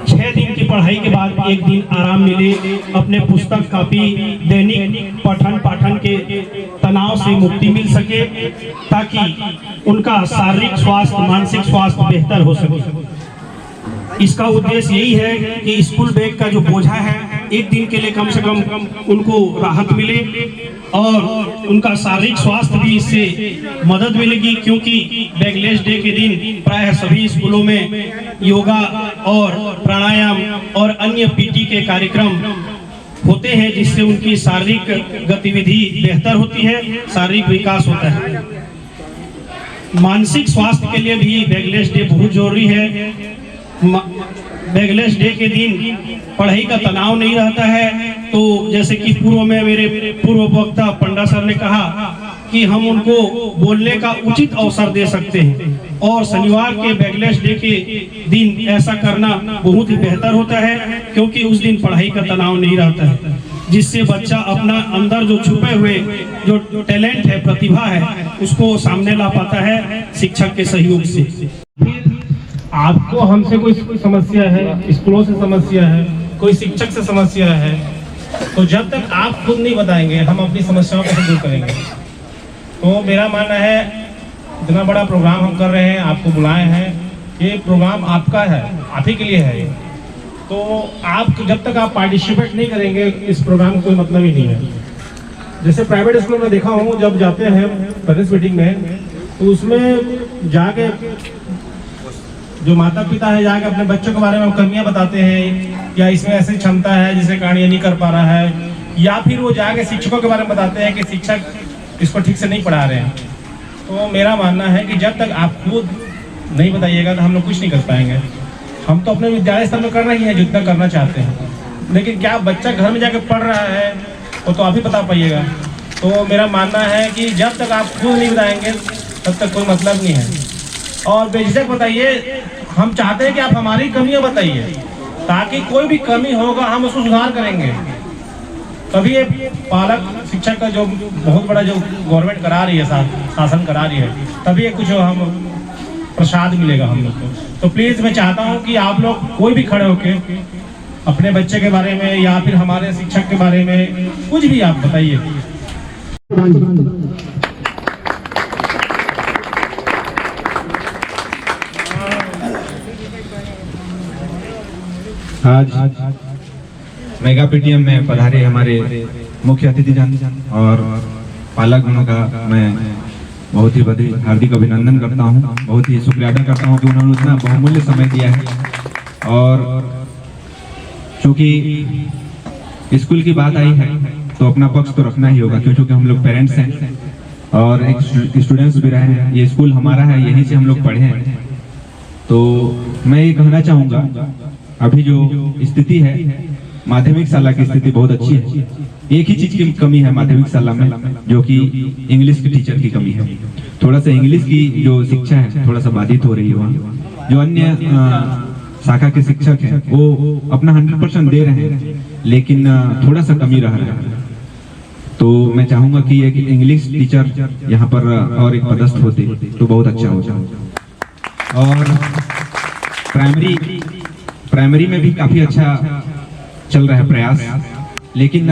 6 दिन की पढ़ाई के बाद एक दिन आराम मिले, अपने पुस्तक कापी दैनिक पठन पाठन के तनाव से मुक्ति मिल सके, ताकि उनका शारीरिक स्वास्थ्य मानसिक स्वास्थ्य बेहतर हो सके। इसका उद्देश्य यही है कि स्कूल बैग का जो बोझा है एक दिन के लिए कम से कम उनको राहत मिले और उनका शारीरिक स्वास्थ्य भी इससे मदद मिलेगी, क्योंकि बैगलेस डे के दिन प्रायः सभी स्कूलों में योगा और प्राणायाम और अन्य पीटी के कार्यक्रम होते हैं, जिससे उनकी शारीरिक गतिविधि बेहतर होती है, शारीरिक विकास होता है। मानसिक स्वास्थ्य के लिए भी बैगलेस डे बहुत जरूरी है। बैगलेस डे के दिन पढ़ाई का तनाव नहीं रहता है, तो जैसे कि पूर्व में मेरे पूर्व वक्ता पंडा सर ने कहा कि हम उनको बोलने का उचित अवसर दे सकते हैं, और शनिवार के बैगलेस डे के दिन ऐसा करना बहुत ही बेहतर होता है, क्योंकि उस दिन पढ़ाई का तनाव नहीं रहता है, जिससे बच्चा अपना अंदर जो छुपे हुए जो टैलेंट है, प्रतिभा है, उसको सामने ला पाता है शिक्षक के सहयोग से। आपको हमसे कोई समस्या है, स्कूलों से समस्या है, कोई शिक्षक से समस्या है, तो जब तक आप खुद नहीं बताएंगे हम अपनी समस्याओं को दूर करेंगे। तो मेरा मानना है इतना बड़ा प्रोग्राम हम कर रहे हैं, आपको बुलाए हैं, ये प्रोग्राम आपका है, आप ही के लिए है। तो आप जब तक आप पार्टिसिपेट नहीं करेंगे इस प्रोग्राम का कोई मतलब ही नहीं है। जैसे प्राइवेट स्कूल में देखा हूँ, जब जाते हैं पेरेंट्स मीटिंग में तो उसमें जाके जो माता पिता है जाके अपने बच्चों के बारे में कमियां बताते हैं, या इसमें ऐसी क्षमता है जिसे कारण ये नहीं कर पा रहा है, या फिर वो जाके शिक्षकों के बारे में बताते हैं कि शिक्षक इसको ठीक से नहीं पढ़ा रहे हैं। तो मेरा मानना है कि जब तक आप खुद नहीं बताइएगा तो हम लोग कुछ नहीं कर पाएंगे। हम तो अपने विद्यालय स्तर में कर रहे हैं जितना करना चाहते हैं, लेकिन क्या बच्चा घर में जाके पढ़ रहा है वो तो आप ही बता पाइएगा। तो मेरा मानना है कि जब तक आप खुद नहीं बताएंगे तब तक कोई मतलब नहीं है। और बेझिझक बताइए, हम चाहते हैं कि आप हमारी कमियां बताइए, ताकि कोई भी कमी होगा हम उसको सुधार करेंगे। तभी ये पालक शिक्षक का जो बहुत बड़ा जो गवर्नमेंट करा रही है, शासन करा रही है, तभी ये कुछ हम प्रसाद मिलेगा हम लोग को। तो प्लीज मैं चाहता हूँ कि आप लोग कोई भी खड़े होके अपने बच्चे के बारे में या फिर हमारे शिक्षक के बारे में कुछ भी आप बताइए। आज मेगा पीटीएम में पधारे हमारे मुख्य अतिथि जन और पालक गणों का मैं बहुत ही हार्दिक अभिनंदन करता हूं, बहुत ही शुक्रिया अदा करता हूं कि उन्होंने उतना बहुमूल्य समय दिया है। और चूंकि स्कूल की बात आई है तो अपना पक्ष तो रखना ही होगा, क्योंकि हम लोग पेरेंट्स हैं और एक स्टूडेंट्स भी रहे हैं। ये स्कूल हमारा है, यहीं से हम लोग पढ़े हैं। तो मैं ये कहना चाहूँगा, अभी जो स्थिति है माध्यमिक शाला की स्थिति बहुत अच्छी है। एक ही चीज की कमी है माध्यमिक शाला में, जो कि इंग्लिश के टीचर की कमी है। थोड़ा सा इंग्लिश की जो शिक्षा है थोड़ा सा बाधित हो रही है वहाँ। जो अन्य शाखा के शिक्षक हैं वो अपना 100% दे रहे हैं, लेकिन थोड़ा सा कमी रह रहा है। तो मैं चाहूंगा कि एक इंग्लिश टीचर यहाँ पर और एक पदस्थ होते तो बहुत अच्छा होता। और प्राइमरी में भी काफी अच्छा चल रहा है प्रयास, लेकिन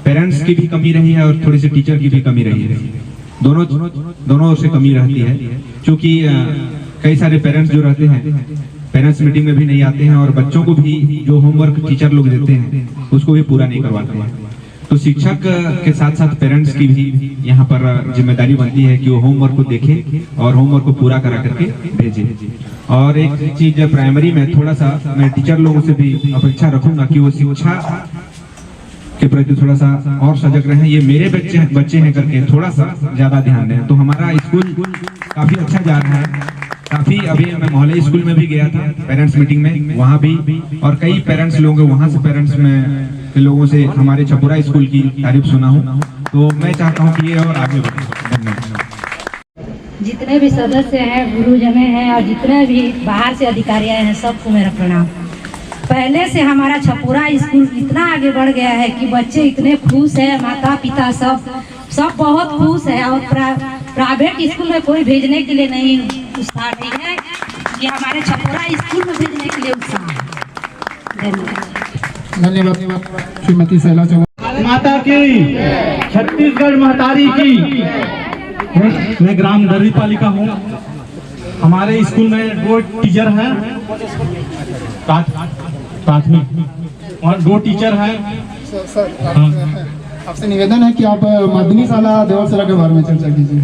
पेरेंट्स की भी कमी रही है और थोड़ी सी टीचर की भी कमी रही है। दोनों ओर से कमी रहती है, क्योंकि कई सारे पेरेंट्स जो रहते हैं पेरेंट्स मीटिंग में भी नहीं आते हैं और बच्चों को भी जो होमवर्क टीचर लोग देते हैं उसको भी पूरा नहीं करवाते हैं। तो शिक्षक के साथ साथ पेरेंट्स की भी यहाँ पर जिम्मेदारी बनती है कि वो होमवर्क को देखें और होमवर्क को पूरा करा करके भेजें। और एक चीज प्राइमरी में थोड़ा सा मैं टीचर लोगों से भी अपेक्षा रखूंगा कि वो शिक्षा के प्रति थोड़ा सा और सजग रहें। ये मेरे बच्चे हैं करके थोड़ा सा ज्यादा ध्यान दें। तो हमारा स्कूल काफी अच्छा जा रहा है। काफी अभी मैं मोहल्ले स्कूल में भी गया था पेरेंट्स मीटिंग में, वहाँ भी और कई पेरेंट्स लोग वहाँ से पेरेंट्स में के लोगों से हमारे छपुरा स्कूल की तारीफ सुना हूँ। तो मैं चाहता हूँ कि ये और आगे बढ़े। धन्यवाद। जितने भी सदस्य हैं, गुरुजन हैं और जितने भी बाहर से अधिकारी आए हैं, सबको मेरा प्रणाम। पहले से हमारा छपुरा स्कूल इतना आगे बढ़ गया है कि बच्चे इतने खुश हैं, माता पिता सब बहुत खुश है। और प्राइवेट स्कूल में कोई भेजने के लिए नहीं उत्साह नहीं है, ये हमारे छपुरा स्कूल में भेजने के लिए उत्साह है। धन्यवाद श्रीमती शैला चौहान। माता की, छत्तीसगढ़ महतारी की। मैं ग्राम दर्रीपाली का हूँ। हमारे स्कूल में 2 टीचर हैं प्राथमिक और 2 टीचर हैं। आपसे निवेदन है कि आप माध्यमिक शाला देवलसरा के बारे में चर्चा कीजिए,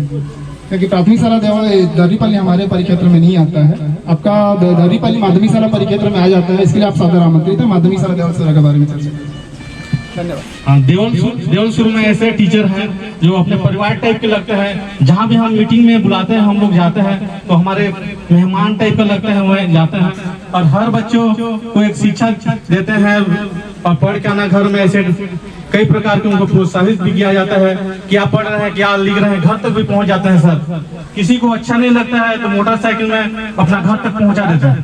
क्योंकि प्राथमिक शाला दर्रीपाली हमारे परिक्षेत्र में नहीं आता है। आपका दर्रीपाली माध्यमिक शाला परिक्षेत्र में आ जाता है, इसके लिए आप सादर आमंत्रित है। माध्यमिक शाला देवलसरा के बारे में चर्चा कीजिए। हाँ, देवलसुर में ऐसे टीचर हैं जो अपने परिवार टाइप के लगते हैं। जहाँ भी हम मीटिंग में बुलाते हैं, हम लोग जाते हैं तो हमारे मेहमान टाइप के लगते हैं, वह जाते हैं और हर बच्चों को एक शिक्षा देते हैं और पढ़ के आना घर में। ऐसे कई प्रकार के उनको प्रोत्साहित भी किया जाता है, क्या पढ़ रहे हैं, क्या लिख रहे हैं, घर तक भी पहुँच जाते हैं सर। किसी को अच्छा नहीं लगता है तो मोटरसाइकिल में अपना घर तक पहुँचा देते हैं।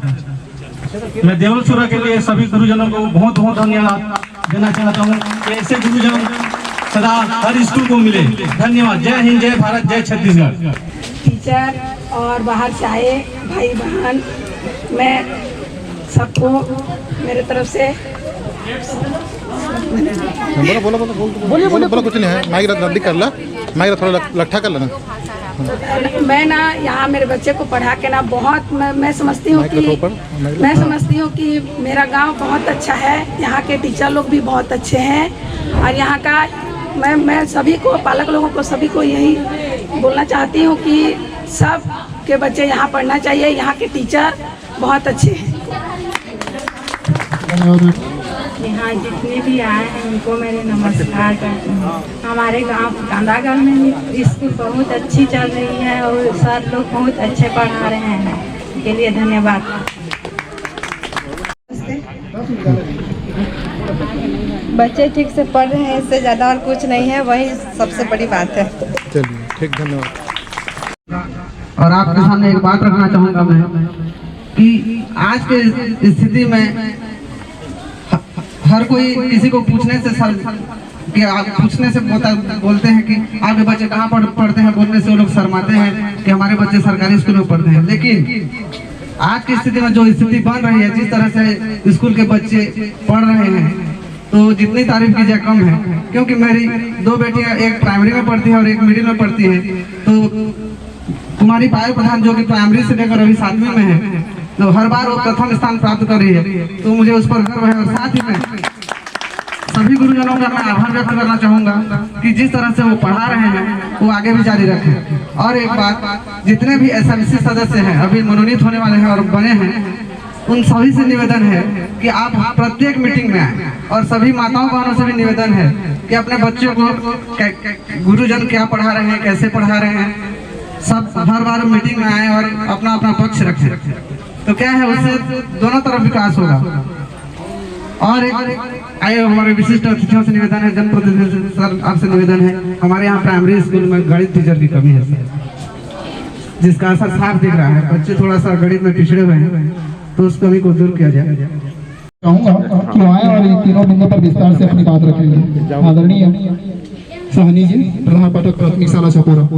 मैं देवलसुरा के लिए सभी गुरुजनों को बहुत बहुत धन्यवाद देना चाहता हूँ। ऐसे गुरुजन सदा हर स्कूल को मिले। धन्यवाद। जय हिंद, जय भारत, जय छत्तीसगढ़। टीचर और बाहर से आए भाई बहन, मैं सबको मेरे तरफ से बोलो कुछ नहीं है। माइक नजदीक कर ला, माइक थोड़ा लट्ठा कर लेना। मैं ना यहाँ मेरे बच्चे को पढ़ा के ना बहुत मैं समझती हूँ कि मेरा गांव बहुत अच्छा है। यहाँ के टीचर लोग भी बहुत अच्छे हैं और यहाँ का मैं सभी को, पालक लोगों को, सभी को यही बोलना चाहती हूँ कि सब के बच्चे यहाँ पढ़ना चाहिए। यहाँ के टीचर बहुत अच्छे हैं। यहाँ जितने भी आए हैं उनको मेरे नमस्कार करती हूँ। हमारे गांव कांदागढ़ में स्कूल बहुत अच्छी चल रही है और सर लोग बहुत अच्छे पढ़ा रहे हैं, के लिए धन्यवाद। बच्चे ठीक से पढ़ रहे हैं, इससे ज़्यादा और कुछ नहीं है, वही सबसे बड़ी बात है। चलिए ठीक, धन्यवाद। और आपके सामने एक बात रखना चाहूँगा मैं कि आज के स्थिति में हर कोई किसी को पूछने से बोलते हैं कि आपके बच्चे कहाँ पढ़ते हैं, बोलने से वो लोग शर्माते हैं कि हमारे बच्चे सरकारी स्कूल में पढ़ते हैं। लेकिन आज की स्थिति में जो स्थिति बन रही है, जिस तरह से स्कूल के बच्चे पढ़ रहे हैं, तो जितनी तारीफ कीजिए कम है। क्योंकि मेरी 2 बेटियां, एक प्राइमरी में पढ़ती है और एक मिडिल में पढ़ती है। तो कुमारी पायल प्रधान जो कि प्राइमरी से लेकर अभी 7वीं में है, तो हर बार वो प्रथम स्थान प्राप्त कर रही है, तो मुझे उस पर गर्व है। और साथ ही में सभी गुरुजनों का मैं आभार व्यक्त करना चाहूँगा कि जिस तरह से वो पढ़ा रहे हैं वो आगे भी जारी रखें। और एक बात, जितने भी एसएमसी सदस्य हैं, अभी मनोनीत होने वाले हैं और बने हैं, उन सभी से निवेदन है कि आप प्रत्येक मीटिंग में आए। और सभी माताओं बहनों से भी निवेदन है कि अपने बच्चों को गुरुजन क्या पढ़ा रहे हैं, कैसे पढ़ा रहे हैं, सब हर बार मीटिंग में आए और अपना अपना पक्ष रखें। तो क्या है, उससे दोनों तरफ विकास होगा। और आए हमारे विशिष्ट अतिथियों से निवेदन है, जनप्रतिनिधि से सर आपसे निवेदन है, हमारे यहाँ प्राइमरी स्कूल में गणित टीचर की कमी है सर, जिसका असर साफ दिख रहा है। बच्चे थोड़ा सा गणित में पिछड़े हुए हैं, तो उस कमी को दूर किया जाए। चाहूँगा कि आए और इन तीनों बिंदुओं पर विस्तार से अपनी बात रखेंगे। आदरणीय सहनी जी, प्रधान पाठक प्राथमिक शाला छपुरा।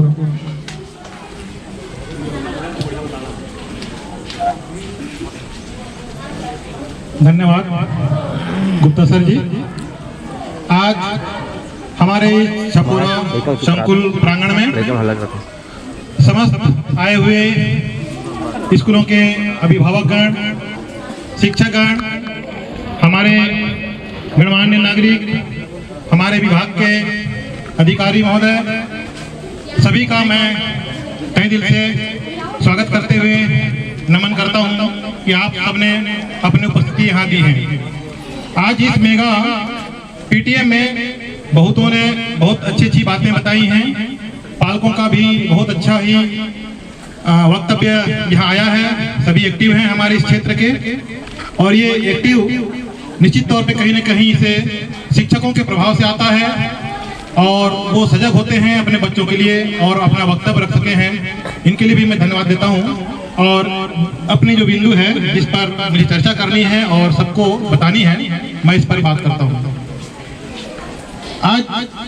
धन्यवाद गुप्ता सर जी। आज हमारे छपुरा संकुल प्रांगण में समस्त आए हुए स्कूलों के अभिभावकगण, शिक्षकगण, हमारे गणमान्य नागरिक, हमारे विभाग के अधिकारी महोदय, सभी का मैं तहे दिल से स्वागत करते हुए नमन करता हूं कि आप सबने अपनी उपस्थिति यहाँ दी है। आज इस मेगा पीटीएम में बहुतों ने बहुत अच्छी बातें बताई हैं। पालकों का भी बहुत अच्छा ही वक्तव्य यहाँ आया है। सभी एक्टिव हैं हमारे इस क्षेत्र के, और ये एक्टिव निश्चित तौर पे कहीं न कहीं से शिक्षकों के प्रभाव से आता है, और वो सजग होते हैं अपने बच्चों के लिए और अपना वक्तव्य रख सके हैं। इनके लिए भी मैं धन्यवाद देता हूँ। और अपनी जो बिंदु है जिस पर मुझे चर्चा करनी है और सबको बतानी है, मैं इस पर बात करता हूँ। आज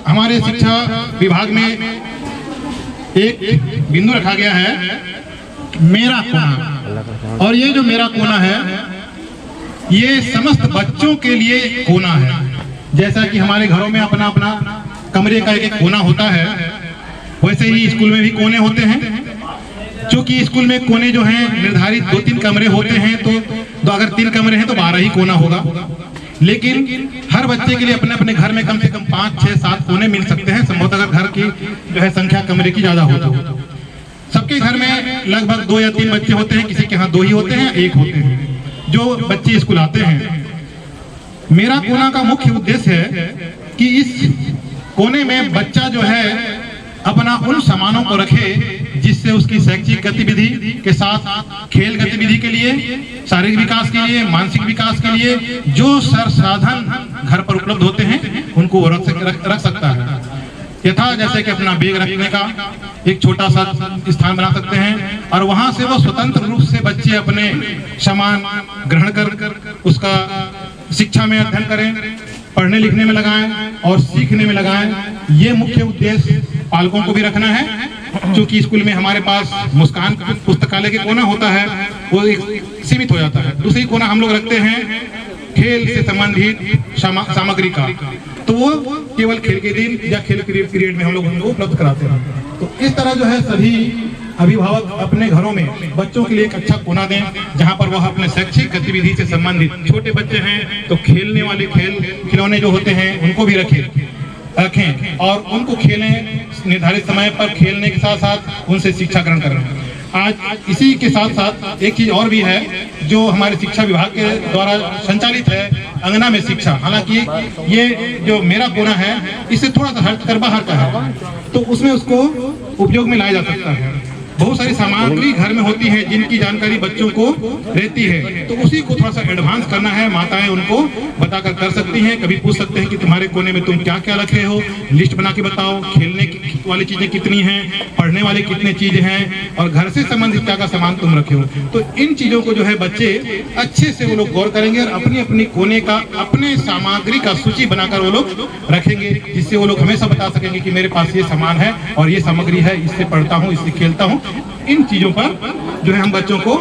हमारे शिक्षा विभाग में एक बिंदु रखा गया है, मेरा कोना। और ये जो मेरा कोना है, ये समस्त बच्चों के लिए कोना है। जैसा कि हमारे घरों में अपना अपना कमरे का एक कोना होता है, वैसे ही स्कूल में भी कोने होते हैं। क्योंकि स्कूल में कोने जो हैं निर्धारित 2-3 कमरे होते हैं, तो अगर 3 कमरे हैं तो 12 ही कोना होगा। लेकिन हर बच्चे के लिए अपने अपने घर में कम से कम 5, 6, 7 कोने मिल सकते हैं, संभवतः अगर घर की जो है संख्या कमरे की ज्यादा हो तो। सबके घर में लगभग 2 या 3 बच्चे होते हैं, किसी के यहाँ 2 ही होते हैं, 1 होते हैं जो बच्चे स्कूल आते हैं। मेरा कोना का मुख्य उद्देश्य है कि इस कोने में बच्चा जो है अपना उन सामानों को रखे जिससे उसकी शैक्षिक गतिविधि के साथ खेल गतिविधि के लिए, शारीरिक विकास के लिए, मानसिक विकास के लिए जो संसाधन घर पर उपलब्ध होते हैं उनको वो रख सकता है। यथा जैसे कि अपना बैग रखने का एक छोटा सा स्थान बना सकते हैं, और वहां से वो स्वतंत्र रूप से बच्चे अपने सामान ग्रहण कर उसका शिक्षा में अध्ययन करें, पढ़ने लिखने में लगाएं और सीखने में लगाएं। ये मुख्य उद्देश्य पालकों को भी रखना है। क्योंकि स्कूल में हमारे पास मुस्कान पुस्तकालय के कोना होता है, वो एक सीमित हो जाता है। दूसरी कोना हम लोग रखते हैं खेल से संबंधित सामग्री का, तो वो केवल खेल के दिन या खेल पीरियड में हम लोग उनको उपलब्ध कराते हैं। तो इस तरह जो है सभी अभिभावक अपने घरों में बच्चों के लिए एक अच्छा कोना दें, जहां पर वह अपने शैक्षिक गतिविधि से संबंधित, छोटे बच्चे हैं तो खेलने वाले खिलौने जो होते हैं उनको भी रखें और उनको खेलें, निर्धारित समय पर खेलने के साथ साथ उनसे शिक्षा ग्रहण करें। आज इसी के साथ साथ एक चीज और भी है जो हमारे शिक्षा विभाग के द्वारा संचालित है, अंगना में शिक्षा। हालांकि ये जो मेरा कोना है इससे थोड़ा सा हट कर बाहर का है, तो उसमें उसको उपयोग में लाया जा सकता है। बहुत सारी सामग्री घर में होती है जिनकी जानकारी बच्चों को रहती है, तो उसी को थोड़ा सा एडवांस करना है। माताएं उनको बताकर कर सकती हैं, कभी पूछ सकते हैं कि तुम्हारे कोने में तुम क्या क्या रखे हो, लिस्ट बना के बताओ, खेलने वाली चीजें कितनी हैं, पढ़ने वाले कितने चीजें हैं, और घर से संबंधित क्या का सामान तुम रखे हो। तो इन चीजों को जो है बच्चे अच्छे से वो लोग गौर करेंगे और अपनी अपनी कोने का, अपने सामग्री का सूची बनाकर वो लोग रखेंगे, जिससे वो लोग हमेशा बता सकेंगे कि मेरे पास ये सामान है और ये सामग्री है, इससे पढ़ता हूँ, इससे खेलता हूँ। इन चीजों पर जो है हम बच्चों को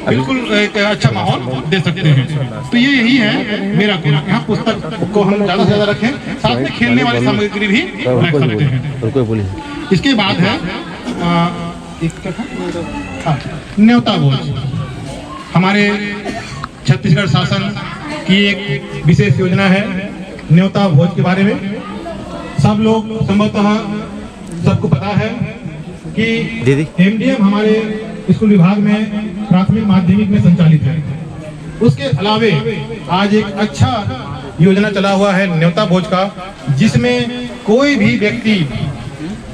बिल्कुल एक अच्छा माहौल दे सकते हैं। तो ये यही है मेरा कोना। यहाँ पुस्तक को हम ज्यादा से ज्यादा रखें, साथ में खेलने वाली सामग्री भी रख सकते हैं। इसके बाद है न्योता भोज। हमारे छत्तीसगढ़ शासन की एक विशेष योजना है न्योता भोज के बारे में। सब लोग संभवतः सबको पता है कि एमडीएम हमारे स्कूल विभाग में प्राथमिक माध्यमिक में संचालित है। उसके अलावे आज एक अच्छा योजना चला हुआ है न्योता भोज का, जिसमें कोई भी व्यक्ति,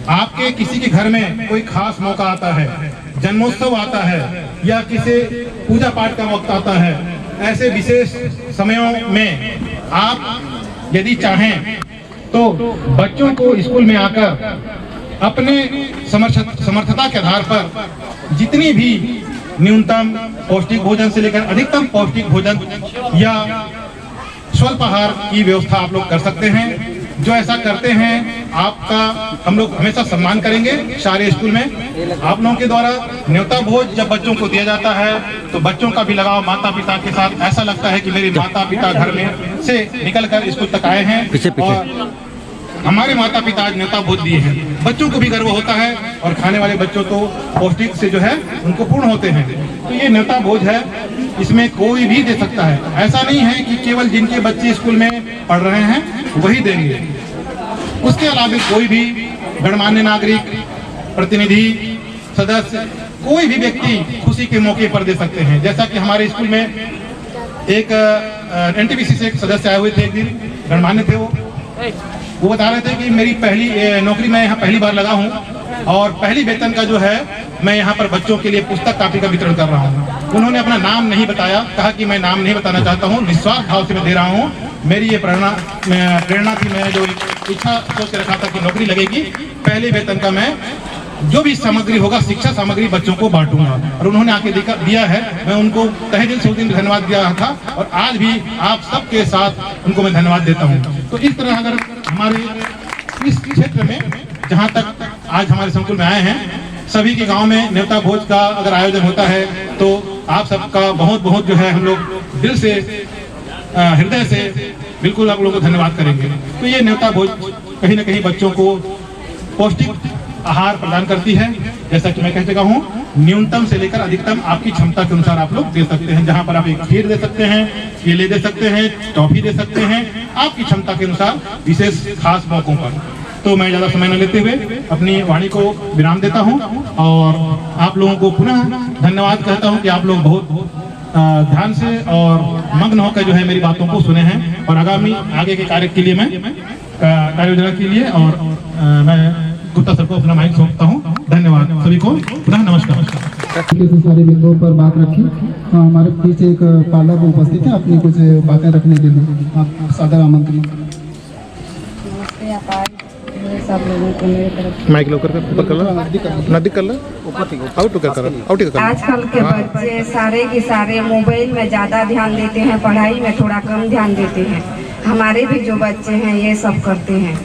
आपके किसी के घर में कोई खास मौका आता है, जन्मोत्सव आता है या किसी पूजा पाठ का वक्त आता है, ऐसे विशेष समयों में आप यदि चाहें तो बच्चों को स्कूल में आकर अपने समर्थता के आधार पर जितनी भी न्यूनतम पौष्टिक भोजन से लेकर अधिकतम पौष्टिक भोजन या स्वल्पाहार की व्यवस्था आप लोग कर सकते हैं। जो ऐसा करते हैं आपका हम लोग हमेशा सम्मान करेंगे। सारे स्कूल में आप लोगों के द्वारा न्योता भोज जब बच्चों को दिया जाता है तो बच्चों का भी लगाव माता पिता के साथ ऐसा लगता है कि मेरे माता पिता घर में से निकल कर स्कूल तक आए हैं और हमारे माता पिता आज न्योता भोज दिए हैं। बच्चों को भी गर्व होता है और खाने वाले बच्चों तो पौष्टिक से जो है उनको पूर्ण होते हैं। तो ये न्योता भोज है, इसमें कोई भी दे सकता है। ऐसा नहीं है कि केवल जिनके बच्चे स्कूल में पढ़ रहे हैं वही देंगे। उसके अलावा कोई भी गणमान्य नागरिक, प्रतिनिधि, सदस्य, कोई भी व्यक्ति खुशी के मौके पर दे सकते हैं। जैसा कि हमारे स्कूल में एक एनटीपीसी से एक सदस्य आए हुए थे, एक दिन गणमान्य थे, वो बता रहे थे कि मेरी पहली नौकरी, मैं यहाँ पहली बार लगा हूँ और पहली वेतन का जो है मैं यहाँ पर बच्चों के लिए पुस्तक कापी का वितरण कर रहा हूँ। उन्होंने अपना नाम नहीं बताया, कहा कि मैं नाम नहीं बताना चाहता हूँ, निस्वार्थ भाव से मैं दे रहा हूँ। मेरी ये प्रेरणा थी, मैं जो इच्छा सोच के रखा था कि नौकरी लगेगी, पहले वेतन का मैं जो भी सामग्री होगा, शिक्षा सामग्री बच्चों को बांटूंगा। और उन्होंने आके दिया है, मैं उनको तहे दिल से उस दिन धन्यवाद दिया था और आज भी आप सबके साथ उनको मैं धन्यवाद देता हूँ। तो इस तरह अगर हमारे इस क्षेत्र में जहाँ तक आज हमारे संकुल में आए हैं, सभी के गांव में न्योता भोज का अगर आयोजन होता है तो आप सबका बहुत बहुत जो है हम लोग दिल से, हृदय से बिल्कुल आप लोगों को धन्यवाद करेंगे। तो ये न्योता भोज कहीं ना कहीं बच्चों को पौष्टिक आहार प्रदान करती है। जैसा कि मैं कह चुका हूँ, न्यूनतम से लेकर अधिकतम आपकी क्षमता के अनुसार आप लोग दे सकते हैं। जहाँ पर आप एक खीर दे सकते हैं, केले दे सकते हैं, टॉफी दे सकते हैं, आपकी क्षमता के अनुसार विशेष खास मौकों पर। तो मैं ज़्यादा समय न लेते हुए अपनी वाणी को विराम देता हूँ और आप लोगों को पुनः धन्यवाद कहता हूँ कि आप लोग बहुत ध्यान से और मग्न होकर जो है मेरी बातों को सुने हैं। और आगे के कार्य के लिए मैं कार्य योजना के लिए और मैं गुप्ता सर को अपना माइक सौंपता हूँ। धन्यवाद सभी को, पुनः नमस्कार। सारे बिंदुओं पर बात रखी। हमारे पीछे एक पालक उपस्थित है, अपनी कुछ बातें रखने के लिए आप सादर आमंत्रित। सब लोगों को मेरी तरफ माइक लो करके ऊपर कर लो, नजदीक कर लो, आउट कर। आजकल के बच्चे सारे के सारे मोबाइल में ज़्यादा ध्यान देते हैं, पढ़ाई में थोड़ा कम ध्यान देते हैं। हमारे भी जो बच्चे हैं ये सब करते हैं,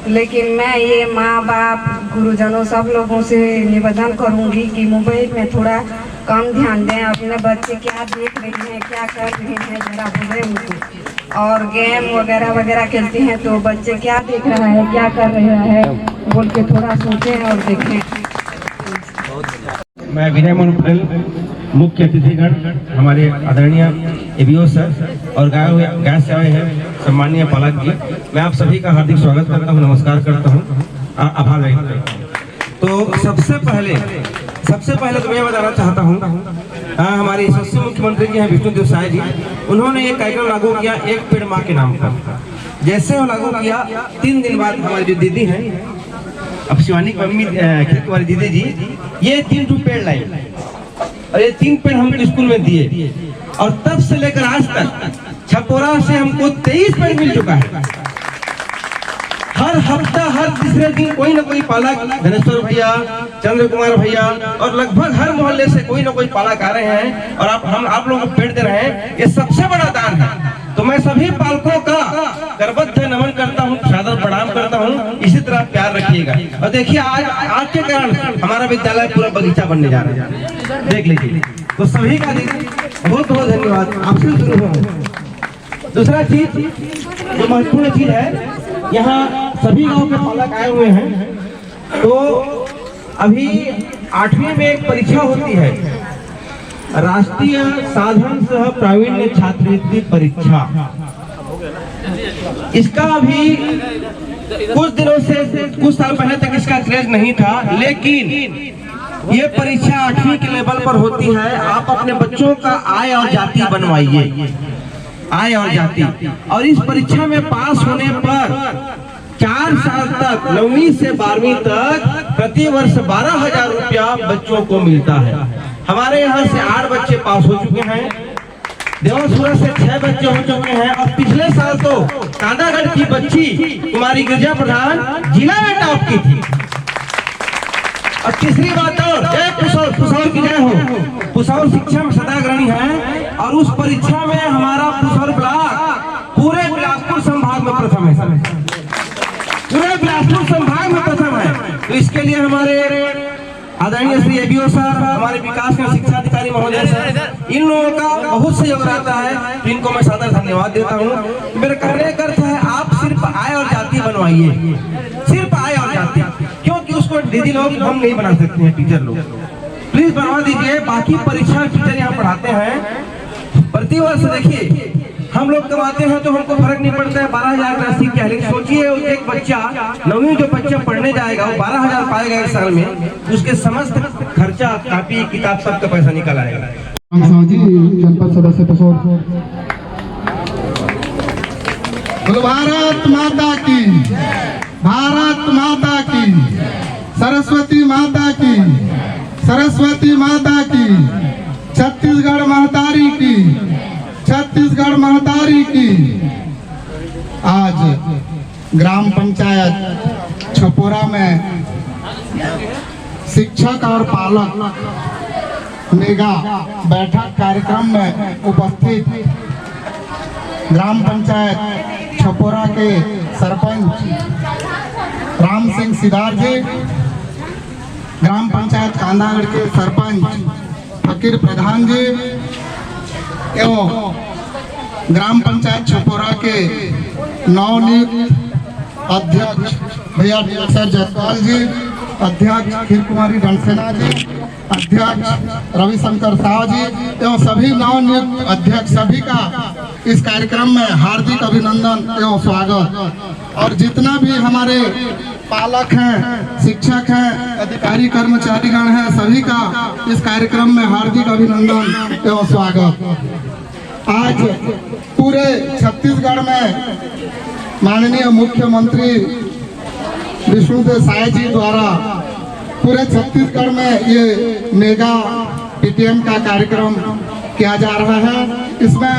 लेकिन मैं ये माँ बाप, गुरुजनों, सब लोगों से निवेदन करूँगी कि मोबाइल में थोड़ा कम ध्यान दें। अपने बच्चे क्या देख रहे हैं, क्या कर रहे हैं, जरा बोलें उनको। और गेम वगैरह खेलते हैं तो बच्चे क्या देख रहा है, क्या कर रहा है, बोल के थोड़ा सोचें और देखें। मैं विनय मोहन पटेल, मुख्य अतिथिगण हमारे आदरणीय एबीओ सर और गाय से आए हैं सम्मानीय पालक जी, मैं आप सभी का हार्दिक स्वागत करता हूं, नमस्कार करता हूं, आभार व्यक्त करता हूं। तो सबसे पहले तो मैं बताना चाहता हूं, हमारे यशस्वी मुख्यमंत्री जी हैं विष्णुदेव साय जी, उन्होंने एक कार्यक्रम लागू किया, एक पेड़ माँ के नाम पर। जैसे वो लागू किया, 3 दिन बाद हमारी जो दीदी हैं, अब शिवानी की मम्मी खेत वाली दीदी जी, ये 3 पेड़ लाई और ये 3 पेड़ हमको स्कूल में दिए और तब से लेकर आज तक छपोरा से हमको 23 पेड़ मिल चुका है। हर हफ्ता, हर तीसरे दिन कोई ना कोई पालक, धनेश्वर भैया, चंद्र कुमार भैया और लगभग हर मोहल्ले से कोई ना कोई पालक आ रहे हैं और आप लोगों को पेड़ दे रहे हैं। ये सबसे बड़ा दान है। तो मैं सभी पालकों का करबद्ध नमन करता हूँ, सादर प्रणाम करता हूँ। इसी तरह प्यार रखिएगा। और देखिए आज के कारण हमारा विद्यालय पूरा बगीचा बनने जा रहा है, देख लीजिए। तो सभी का बहुत बहुत धन्यवाद। आपसे शुरू हो। दूसरा चीज जो महत्वपूर्ण चीज है, यहाँ सभी गांव के पालक आए हुए हैं। तो अभी 8वीं में एक परीक्षा होती है, राष्ट्रीय साधन सह प्रावीण्य छात्रवृत्ति परीक्षा। इसका अभी कुछ दिनों से, कुछ साल पहले तक इसका क्रेज नहीं था, लेकिन ये परीक्षा 8वीं के लेवल पर होती है। आप अपने बच्चों का आय और जाति बनवाइए, आय और जाति। और इस परीक्षा में पास होने पर 4 साल तक 9वीं से 12वीं तक प्रति वर्ष 12,000 रुपया बच्चों को मिलता है। हमारे यहाँ से 8 बच्चे पास हो चुके हैं, देवासुरा से 6 बच्चे हो चुके हैं और पिछले साल तो कांदागढ़ की बच्ची कुमारी गिरजा प्रधान जिला में टॉप की थी। और तीसरी बात और पुसौर की जय हो, पुसौर शिक्षा में सदाग्रणी है और उस परीक्षा में हमारा पुसौर ब्लॉक पूरे बिलासपुर संभाग में प्रथम है, पूरे बिलासपुर संभाग में प्रथम है। तो इसके लिए हमारे आदरणीय श्री एबीओ सर, हमारे विकास के शिक्षा अधिकारी महोदय सर, इन लोगों का बहुत सहयोग रहता है। तो इनको मैं सादर धन्यवाद देता हूँ। मेरे कहने का अर्थ है, आप सिर्फ आय और जाति बनवाइए, सिर्फ आय और जाति, क्योंकि उसको दीदी लोग हम नहीं बना सकते हैं, टीचर लोग प्लीज बनवा दीजिए। बाकी परीक्षा टीचर यहाँ पढ़ाते हैं। प्रतिवर्ष देखिए हम लोग कमाते हैं तो हमको फर्क नहीं पड़ता है 12,000 राशि क्या, लेकिन सोचिए एक बच्चा 9वीं जो बच्चा पढ़ने जाएगा वो 12,000 पाएगा एक साल में, उसके समस्त खर्चा कापी किताब सब का पैसा निकल आएगा। जनपद सदस्य पसोर। भारत माता की, भारत माता की, सरस्वती माता की, सरस्वती माता की, छत्तीसगढ़ महतारी की, छत्तीसगढ़ महतारी की। आज ग्राम पंचायत छपोरा में शिक्षक और पालक मेगा बैठक कार्यक्रम में उपस्थित ग्राम पंचायत छपोरा के सरपंच राम सिंह सिदार जी, ग्राम पंचायत कांदागढ़ के सरपंच फकीर प्रधान जी एवं ग्राम पंचायत छपोरा के नवनियुक्त अध्यक्ष भैया सर जयपाल जी, अध्यक्ष खीर कुमारी रणसेना जी, अध्यक्ष रविशंकर साव जी एवं सभी नवनियुक्त अध्यक्ष सभी का इस कार्यक्रम में हार्दिक अभिनंदन एवं स्वागत। और जितना भी हमारे पालक हैं, शिक्षक हैं, अधिकारी कर्मचारीगण हैं, सभी का इस कार्यक्रम में हार्दिक अभिनंदन एवं स्वागत। आज पूरे छत्तीसगढ़ में माननीय मुख्यमंत्री विष्णुदेव साय जी द्वारा पूरे छत्तीसगढ़ में ये मेगा पीटीएम का कार्यक्रम किया जा रहा है। इसमें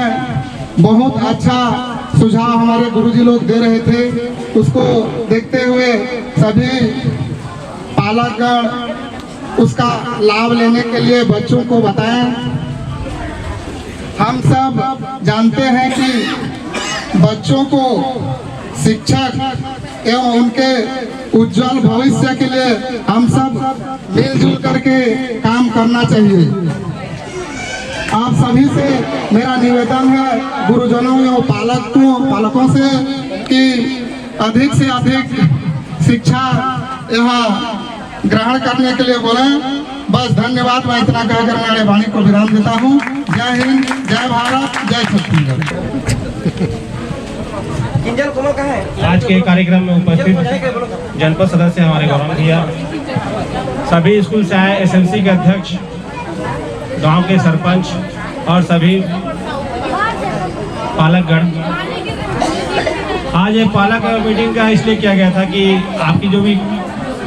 बहुत अच्छा सुझाव हमारे गुरुजी लोग दे रहे थे, उसको देखते हुए सभी पालकगण उसका लाभ लेने के लिए बच्चों को बताएं। हम सब जानते हैं कि बच्चों को शिक्षक एवं उनके उज्जवल भविष्य के लिए हम सब मिलजुल करके काम करना चाहिए। आप सभी से मेरा निवेदन है गुरुजनों एवं पालकों से कि अधिक से अधिक शिक्षा यहाँ ग्रहण करने के लिए बोलें। बस धन्यवाद। मैं इतना कहकर मेरे वाणी को विराम देता हूँ। जय हिंद, जय भारत, जय छत्तीसगढ़। आज के कार्यक्रम में उपस्थित जनपद सदस्य हमारे गौरव भैया, सभी स्कूल से आए एसएमसी के अध्यक्ष, गांव के सरपंच और सभी पालकगण। आज ये पालक मीटिंग का इसलिए किया गया था कि आपकी जो भी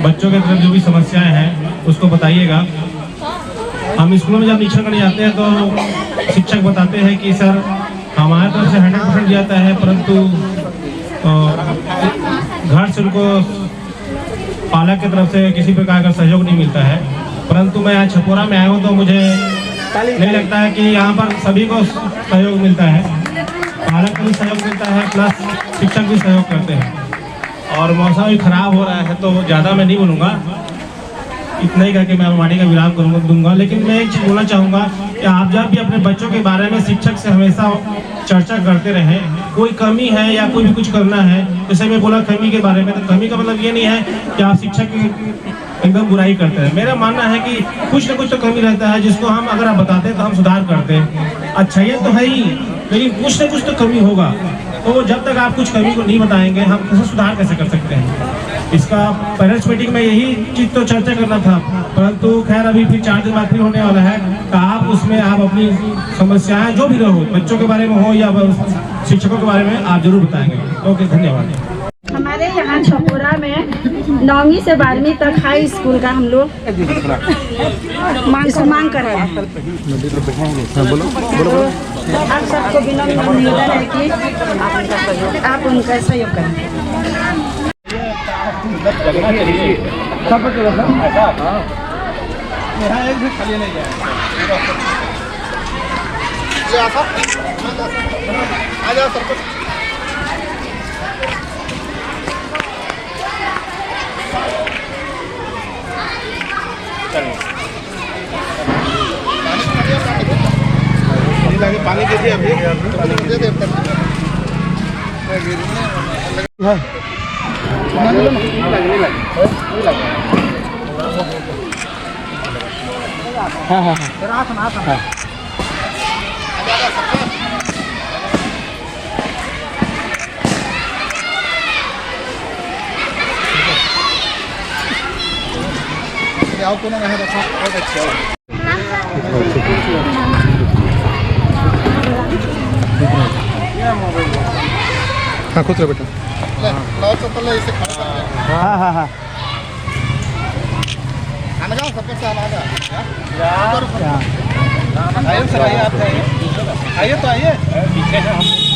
बच्चों के तरफ जो भी समस्याएं हैं उसको बताइएगा। हम स्कूलों में जब निरीक्षण करने जाते हैं तो शिक्षक बताते हैं कि सर हमारे तरफ से 100% दिया जाता है, परंतु घर से उनको पालक की तरफ से किसी प्रकार का सहयोग नहीं मिलता है। परंतु मैं यहाँ छपोरा में आया हूँ तो मुझे नहीं लगता है कि यहाँ पर सभी को सहयोग मिलता है, पालक को भी सहयोग मिलता है, प्लस शिक्षक भी सहयोग करते हैं। और मौसम भी खराब हो रहा है तो ज़्यादा मैं नहीं बोलूँगा, इतना ही करके मैं वाणी का विराम दूंगा। लेकिन मैं एक चीज़ बोलना चाहूँगा कि आप जब भी अपने बच्चों के बारे में शिक्षक से हमेशा चर्चा करते रहें। कोई कमी है या कोई भी कुछ करना है, जैसे मैं बोला कमी के बारे में, तो कमी का मतलब ये नहीं है कि आप शिक्षक की एकदम बुराई करते हैं। मेरा मानना है कि कुछ न कुछ तो कमी रहता है जिसको हम अगर आप बताते हैं तो हम सुधार करते हैं। अच्छा ये तो है ही, लेकिन कुछ न कुछ तो कमी होगा। तो जब तक आप कुछ कमी को नहीं बताएंगे हम कैसे सुधार कैसे कर सकते हैं। इसका पेरेंट्स मीटिंग में यही चीज़ तो चर्चा करना था, परंतु खैर अभी फिर 4 दिन बाद फिर होने वाला है। तो आप उसमें आप अपनी समस्याएं जो भी रहो, बच्चों के बारे में हो या शिक्षकों के बारे में, आप जरूर बताएंगे। ओके, धन्यवाद। हमारे यहाँ छपोरा में 9वीं से 12वीं तक हाई स्कूल का हम लोग मांग कर रहे हैं। आप सबको विनम्र निवेदन है कि आप उनका सहयोग करें। पानी दीजिए अभी, हाँ हाँ हाँ। आओ को यहाँ रखा बहुत अच्छा हो। हाँ खुश रहो बेटा। लाओ चप्पल ले इसे खड़ा कर। हाँ हाँ हाँ आना जाओ सबके साथ आ जाओ। आइए सर, आइए आप आइए तो आइए।